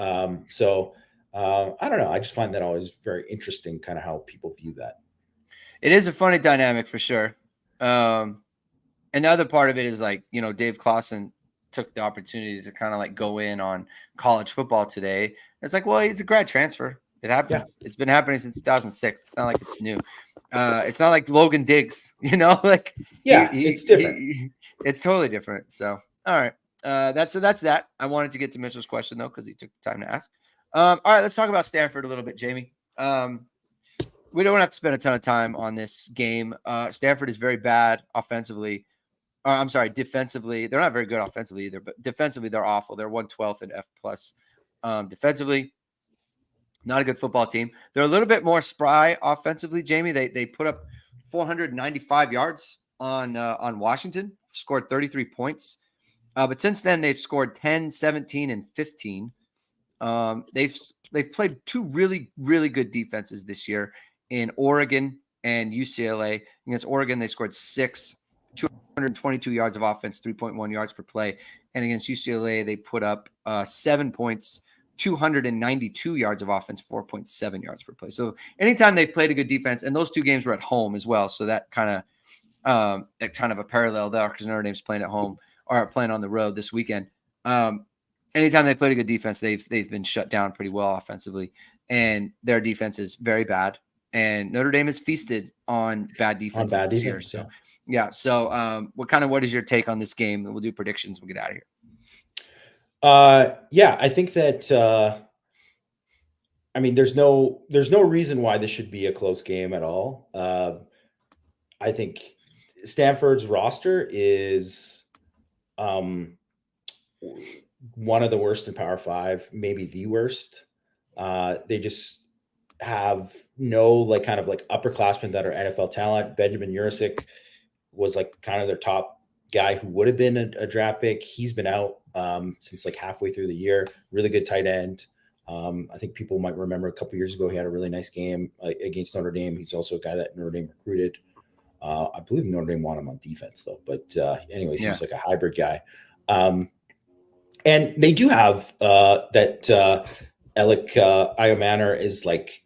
So I don't know. I just find that always very interesting, kind of how people view that. It is a funny dynamic for sure. And the other part of it is like, Dave Clawson took the opportunity to kind of like go in on college football today. It's like, well, he's a grad transfer. It happens. Yeah. It's been happening since 2006. It's not like it's new. It's not like Logan Diggs, like it's different. It's totally different. So, all right. That's that. I wanted to get to Mitchell's question though, because he took the time to ask. All right, let's talk about Stanford a little bit, Jamie. We don't have to spend a ton of time on this game. Stanford is very bad offensively. I'm sorry, defensively. They're not very good offensively either, but defensively, they're awful. They're 112th in F+. Defensively, not a good football team. They're a little bit more spry offensively, Jamie. They put up 495 yards on Washington, scored 33 points. But since then, they've scored 10, 17, and 15. They've played two really, really good defenses this year in Oregon and UCLA. Against Oregon, they scored 222 yards of offense, 3.1 yards per play. And against UCLA, they put up 7 points, 292 yards of offense, 4.7 yards per play. So anytime they've played a good defense, and those two games were at home as well. So that kind of a parallel there because Notre Dame's playing at home or playing on the road this weekend. Anytime they played a good defense, they've been shut down pretty well offensively, and their defense is very bad. And Notre Dame has feasted on bad defenses this year. So, yeah. So, what is your take on this game? We'll do predictions. We'll get out of here. Yeah, I think that. I mean, there's no reason why this should be a close game at all. I think Stanford's roster is, one of the worst in Power 5, maybe the worst. They just have no kind of upperclassmen that are NFL talent. Benjamin Jurasik was kind of their top guy who would have been a draft pick. He's been out since halfway through the year. Really good tight end. I think people might remember a couple years ago he had a really nice game against Notre Dame. He's also a guy that Notre Dame recruited. I believe Notre Dame won him on defense though, but anyways, he was like a hybrid guy. And they do have that Alec Uyeyama is like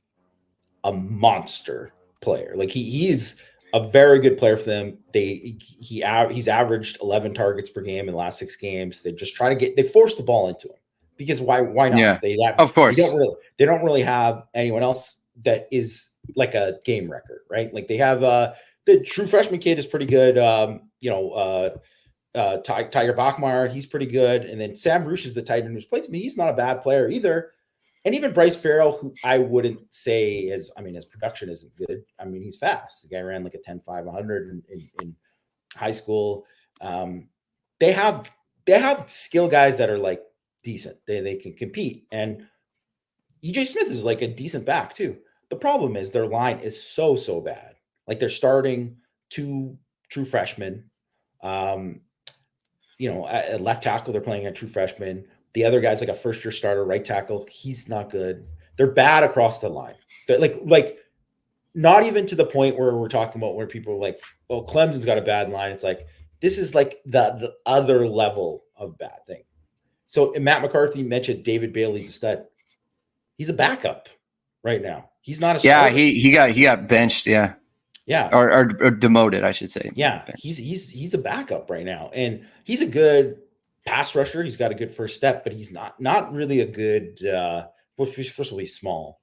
a monster player. Like he's a very good player for them. He's averaged 11 targets per game in the last 6 games. They just try to they force the ball into him because why not? Yeah, of course. They don't really have anyone else that is like a game record, right? Like they have the true freshman kid is pretty good. Tiger Bachmeier, he's pretty good. And then Sam Roosh is the tight end who's plays me. He's not a bad player either. And even Bryce Farrell, who I wouldn't say his production isn't good. I mean, he's fast. The guy ran like a 10.5 100 in high school. They have skill guys that are like decent. They can compete. And EJ Smith is like a decent back too. The problem is their line is so bad. Like they're starting 2 true freshmen. At left tackle, they're playing a true freshman. The other guy's like a first-year starter, right tackle. He's not good. They're bad across the line. They're like not even to the point where we're talking about where people are like, "Oh, Clemson's got a bad line." It's like this is like the other level of bad thing. So Matt McCarthy mentioned David Bailey's a stud. He's a backup right now. He's not a starter. Yeah, he got benched. Yeah, or demoted, I should say. Yeah, he's a backup right now, and he's a good pass rusher. He's got a good first step, but he's not really a good. First of all, he's small,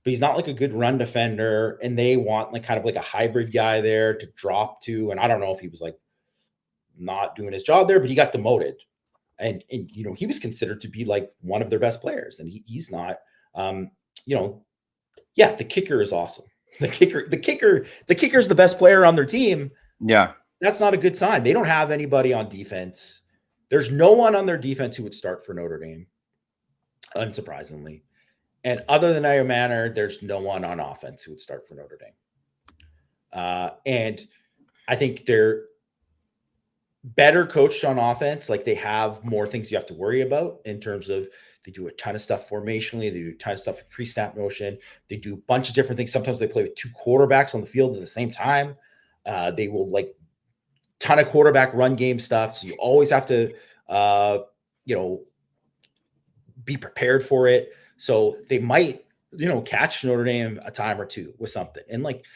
but he's not like a good run defender. And they want like kind of like a hybrid guy there to drop to. And I don't know if he was like not doing his job there, but he got demoted, and he was considered to be like one of their best players, and he's not. The kicker is awesome. The kicker is the best player on their team. Yeah, that's not a good sign. They don't have anybody on defense. There's no one on their defense who would start for Notre Dame, unsurprisingly. And other than Uyeyama, there's no one on offense who would start for Notre Dame. And I think they're better coached on offense. Like they have more things you have to worry about in terms of they do a ton of stuff formationally. They do a ton of stuff with pre-snap motion. They do a bunch of different things. Sometimes they play with 2 quarterbacks on the field at the same time. They will like ton of quarterback run game stuff. So you always have to, be prepared for it. So they might, catch Notre Dame a time or two with something. And like,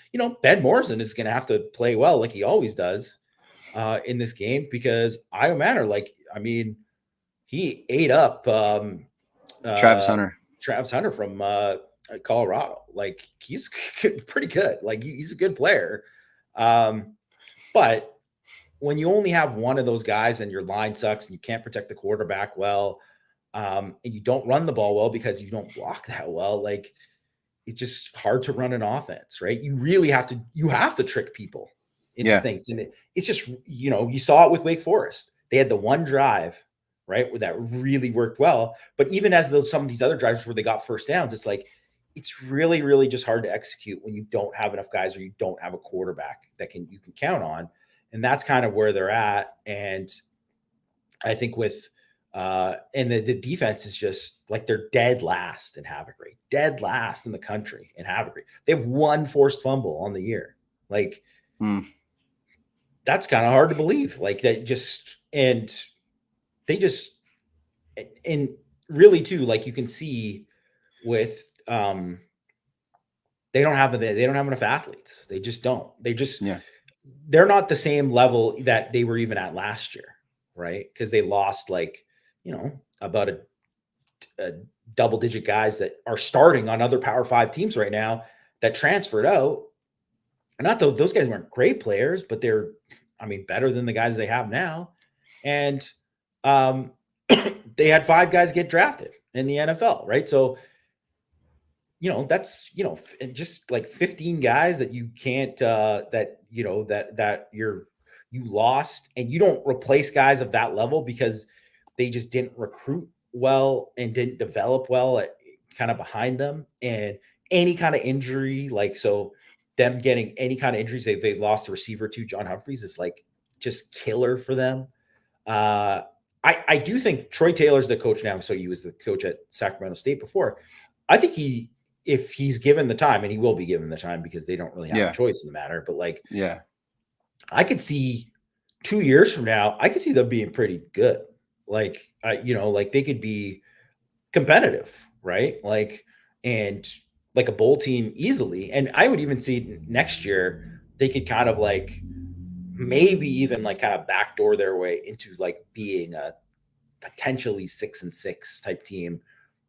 Ben Morrison is going to have to play well, like he always does in this game, because Uyeyama, he ate up Travis Hunter from Colorado. Like he's pretty good. Like he's a good player. But when you only have one of those guys and your line sucks and you can't protect the quarterback well, and you don't run the ball well because you don't block that well, like it's just hard to run an offense, right? You really have to trick people into things. And it's just, you saw it with Wake Forest. They had the one drive, right, where that really worked well. But even as some of these other drives where they got first downs, it's like, it's really, really just hard to execute when you don't have enough guys or you don't have a quarterback that you can count on. And that's kind of where they're at. And I think with and the defense is just like they're dead last in havoc rate, dead last in the country in havoc rate. They have 1 forced fumble on the year. Like that's kind of hard to believe. Like that just, and they just, and really too, like you can see with, they don't have enough athletes. They just don't. They're not the same level that they were even at last year, right? Because they lost about a double-digit guys that are starting on other Power 5 teams right now that transferred out. And not those guys weren't great players, but they're, better than the guys they have now. And they had 5 guys get drafted in the NFL, right? So that's, just like 15 guys that you can't, you lost, and you don't replace guys of that level because they just didn't recruit well and didn't develop well at kind of behind them. And any kind of injury, like, so them getting any kind of injuries, they lost a receiver to John Humphreys is like just killer for them. I do think Troy Taylor's the coach now. So he was the coach at Sacramento State before. I think if he's given the time, and he will be given the time because they don't really have a choice in the matter, but like, I could see 2 years from now, I could see them being pretty good. Like, like they could be competitive, right? Like, and like a bowl team easily. And I would even see next year, they could kind of like, maybe even like kind of backdoor their way into like being a potentially 6-6 type team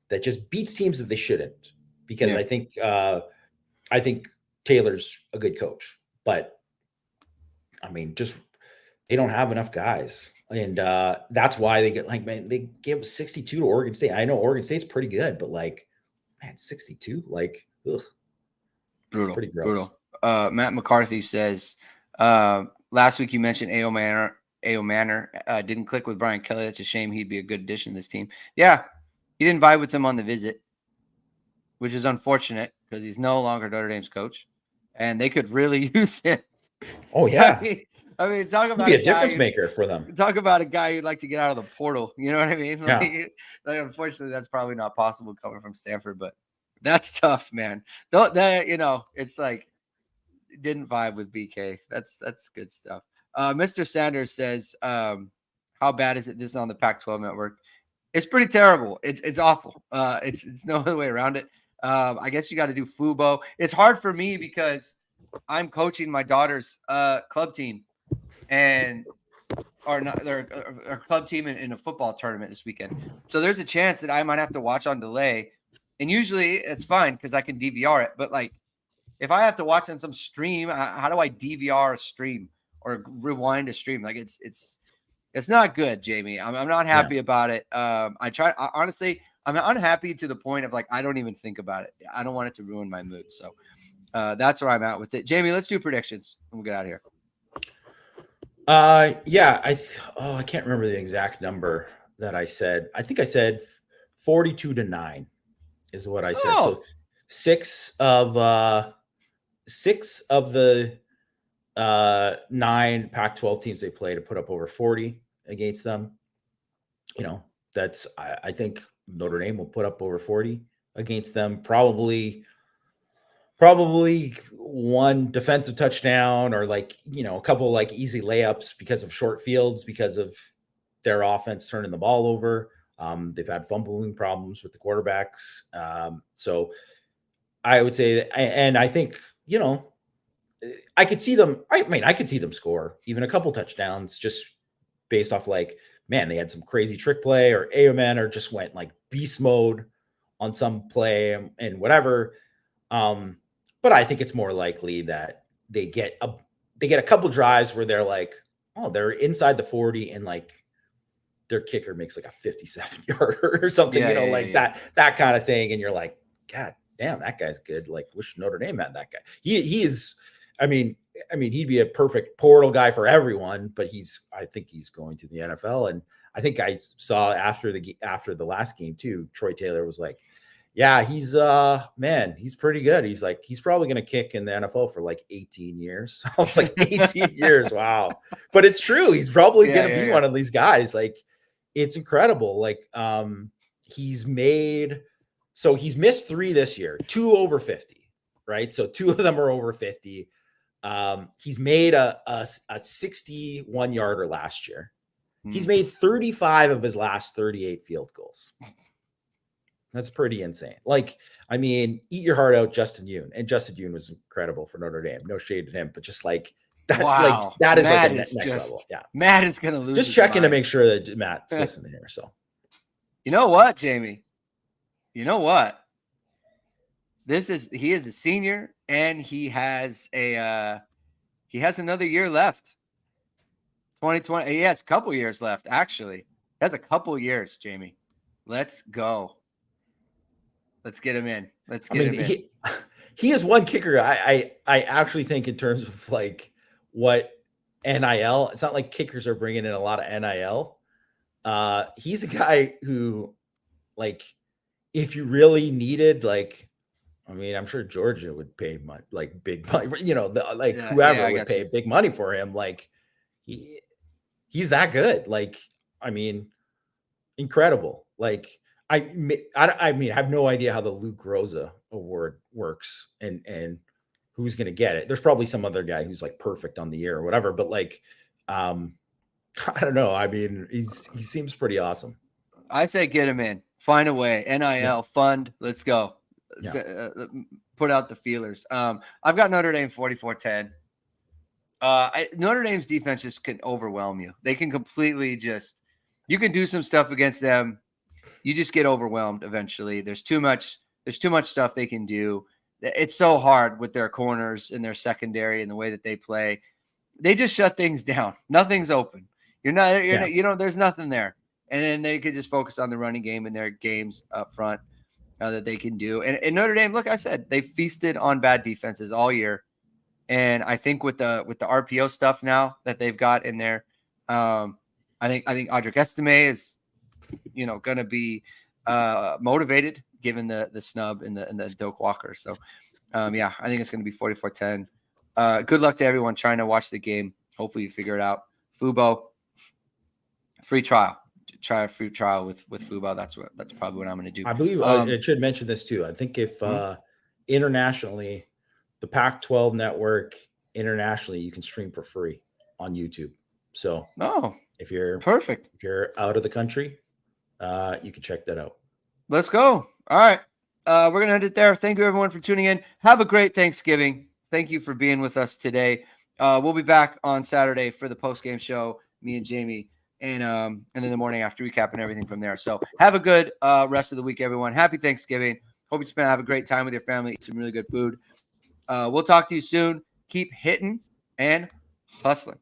that just beats teams that they shouldn't, because I think Taylor's a good coach, but I mean, just, they don't have enough guys. And that's why they get like, man, they gave 62 to Oregon State. I know Oregon State's pretty good, but like, man, 62, like, ugh. Brutal. Pretty gross. Brutal. Matt McCarthy says, last week you mentioned A.O. Manor didn't click with Brian Kelly. That's a shame. He'd be a good addition to this team. Yeah, he didn't vibe with him on the visit, which is unfortunate because he's no longer Notre Dame's coach, and they could really use him. Oh yeah, I mean, talk about a difference maker for them. Talk about a guy who'd like to get out of the portal. You know what I mean? Yeah. Like, unfortunately, that's probably not possible coming from Stanford, but that's tough, man. It's like, didn't vibe with BK. That's good stuff. Mr. Sanders says, how bad is it? This is on the Pac-12 network. It's pretty terrible. It's awful. It's no other way around it. I guess you got to do Fubo. It's hard for me because I'm coaching my daughter's club team, and our club team in a football tournament this weekend. So there's a chance that I might have to watch on delay, and usually it's fine because I can DVR it. But like, if I have to watch on some stream, how do I DVR a stream or rewind a stream? Like, it's not good, Jamie. I'm not happy about it. Honestly, I'm unhappy to the point of like, I don't even think about it. I don't want it to ruin my mood. So that's where I'm at with it. Jamie, let's do predictions and we'll get out of here. I can't remember the exact number that I said. I think I said 42-9 is what I said. So six of the 9 Pac-12 teams they play to put up over 40 against them. That's, I think Notre Dame will put up over 40 against them. Probably one defensive touchdown, or like, a couple like easy layups because of short fields, because of their offense turning the ball over. They've had fumbling problems with the quarterbacks. So I would say that, and I think, I could see them. I could see them score even a couple touchdowns just based off like, man, they had some crazy trick play, or Uyeyama or just went like beast mode on some play and whatever. But I think it's more likely that they get a couple drives where they're like, oh, they're inside the 40 and like their kicker makes like a 57-yarder or something, that kind of thing. And you're like, God damn, that guy's good. Like, wish Notre Dame had that guy. He is. I mean, he'd be a perfect portal guy for everyone, but I think he's going to the NFL. And I think I saw after the last game too, Troy Taylor was like, yeah, he's he's pretty good. He's like, he's probably going to kick in the NFL for like 18 years. I was like, 18 years. Wow. But it's true. He's probably going to be one of these guys. Like, it's incredible. Like, he's missed 3 this year, 2 over 50, right? So 2 of them are over 50. He's made a 61-yarder last year. He's made 35 of his last 38 field goals. That's pretty insane. Like, I mean, eat your heart out, Justin Yoon. And Justin Yoon was incredible for Notre Dame. No shade to him, but just like that, like that is like a next level. Yeah. Matt is gonna lose. Just checking to make sure that Matt's listening here. So, you know what, Jamie? You know what? He is a senior, and he has another year left. 2020. He has a couple years left, actually. He has a couple years, Jamie. Let's go. Let's get him in. Him in. He is one kicker. I actually think in terms of like what NIL, it's not like kickers are bringing in a lot of NIL. He's a guy who, like, if you really needed, like, I mean, I'm sure Georgia would pay money, like big money, whoever would pay big money for him. Like, he's that good. Like, I mean, incredible. Like I mean, I have no idea how the Luke Rosa award works and who's going to get it. There's probably some other guy who's like perfect on the year or whatever, but like, I don't know. I mean, he seems pretty awesome. I say get him in. Find a way. NIL fund. Let's go. Put out the feelers. I've got Notre Dame 44-10. Notre Dame's defense just can overwhelm you. They can completely you can do some stuff against them. You just get overwhelmed eventually. There's too much stuff they can do. It's so hard with their corners and their secondary and the way that they play. They just shut things down. Nothing's open. There's nothing there. And then they could just focus on the running game and their games up front that they can do. And Notre Dame, look, I said, they feasted on bad defenses all year. And I think with the RPO stuff now that they've got in there, I think Audric Estime is, going to be motivated given the snub and the Doak Walker. So, I think it's going to be 44-10. Good luck to everyone trying to watch the game. Hopefully you figure it out. Fubo, free trial. Try a free trial with Fubo. That's probably what I'm going to do. I believe it should mention this too. I think if internationally, the Pac-12 network internationally, you can stream for free on YouTube. So if you're out of the country, you can check that out. Let's go. All right. We're going to end it there. Thank you everyone for tuning in. Have a great Thanksgiving. Thank you for being with us today. We'll be back on Saturday for the post-game show, me and Jamie, and in the morning after recapping everything from there. So have a good rest of the week, everyone. Happy Thanksgiving. Hope you have a great time with your family. Eat some really good food. We'll talk to you soon. Keep hitting and hustling.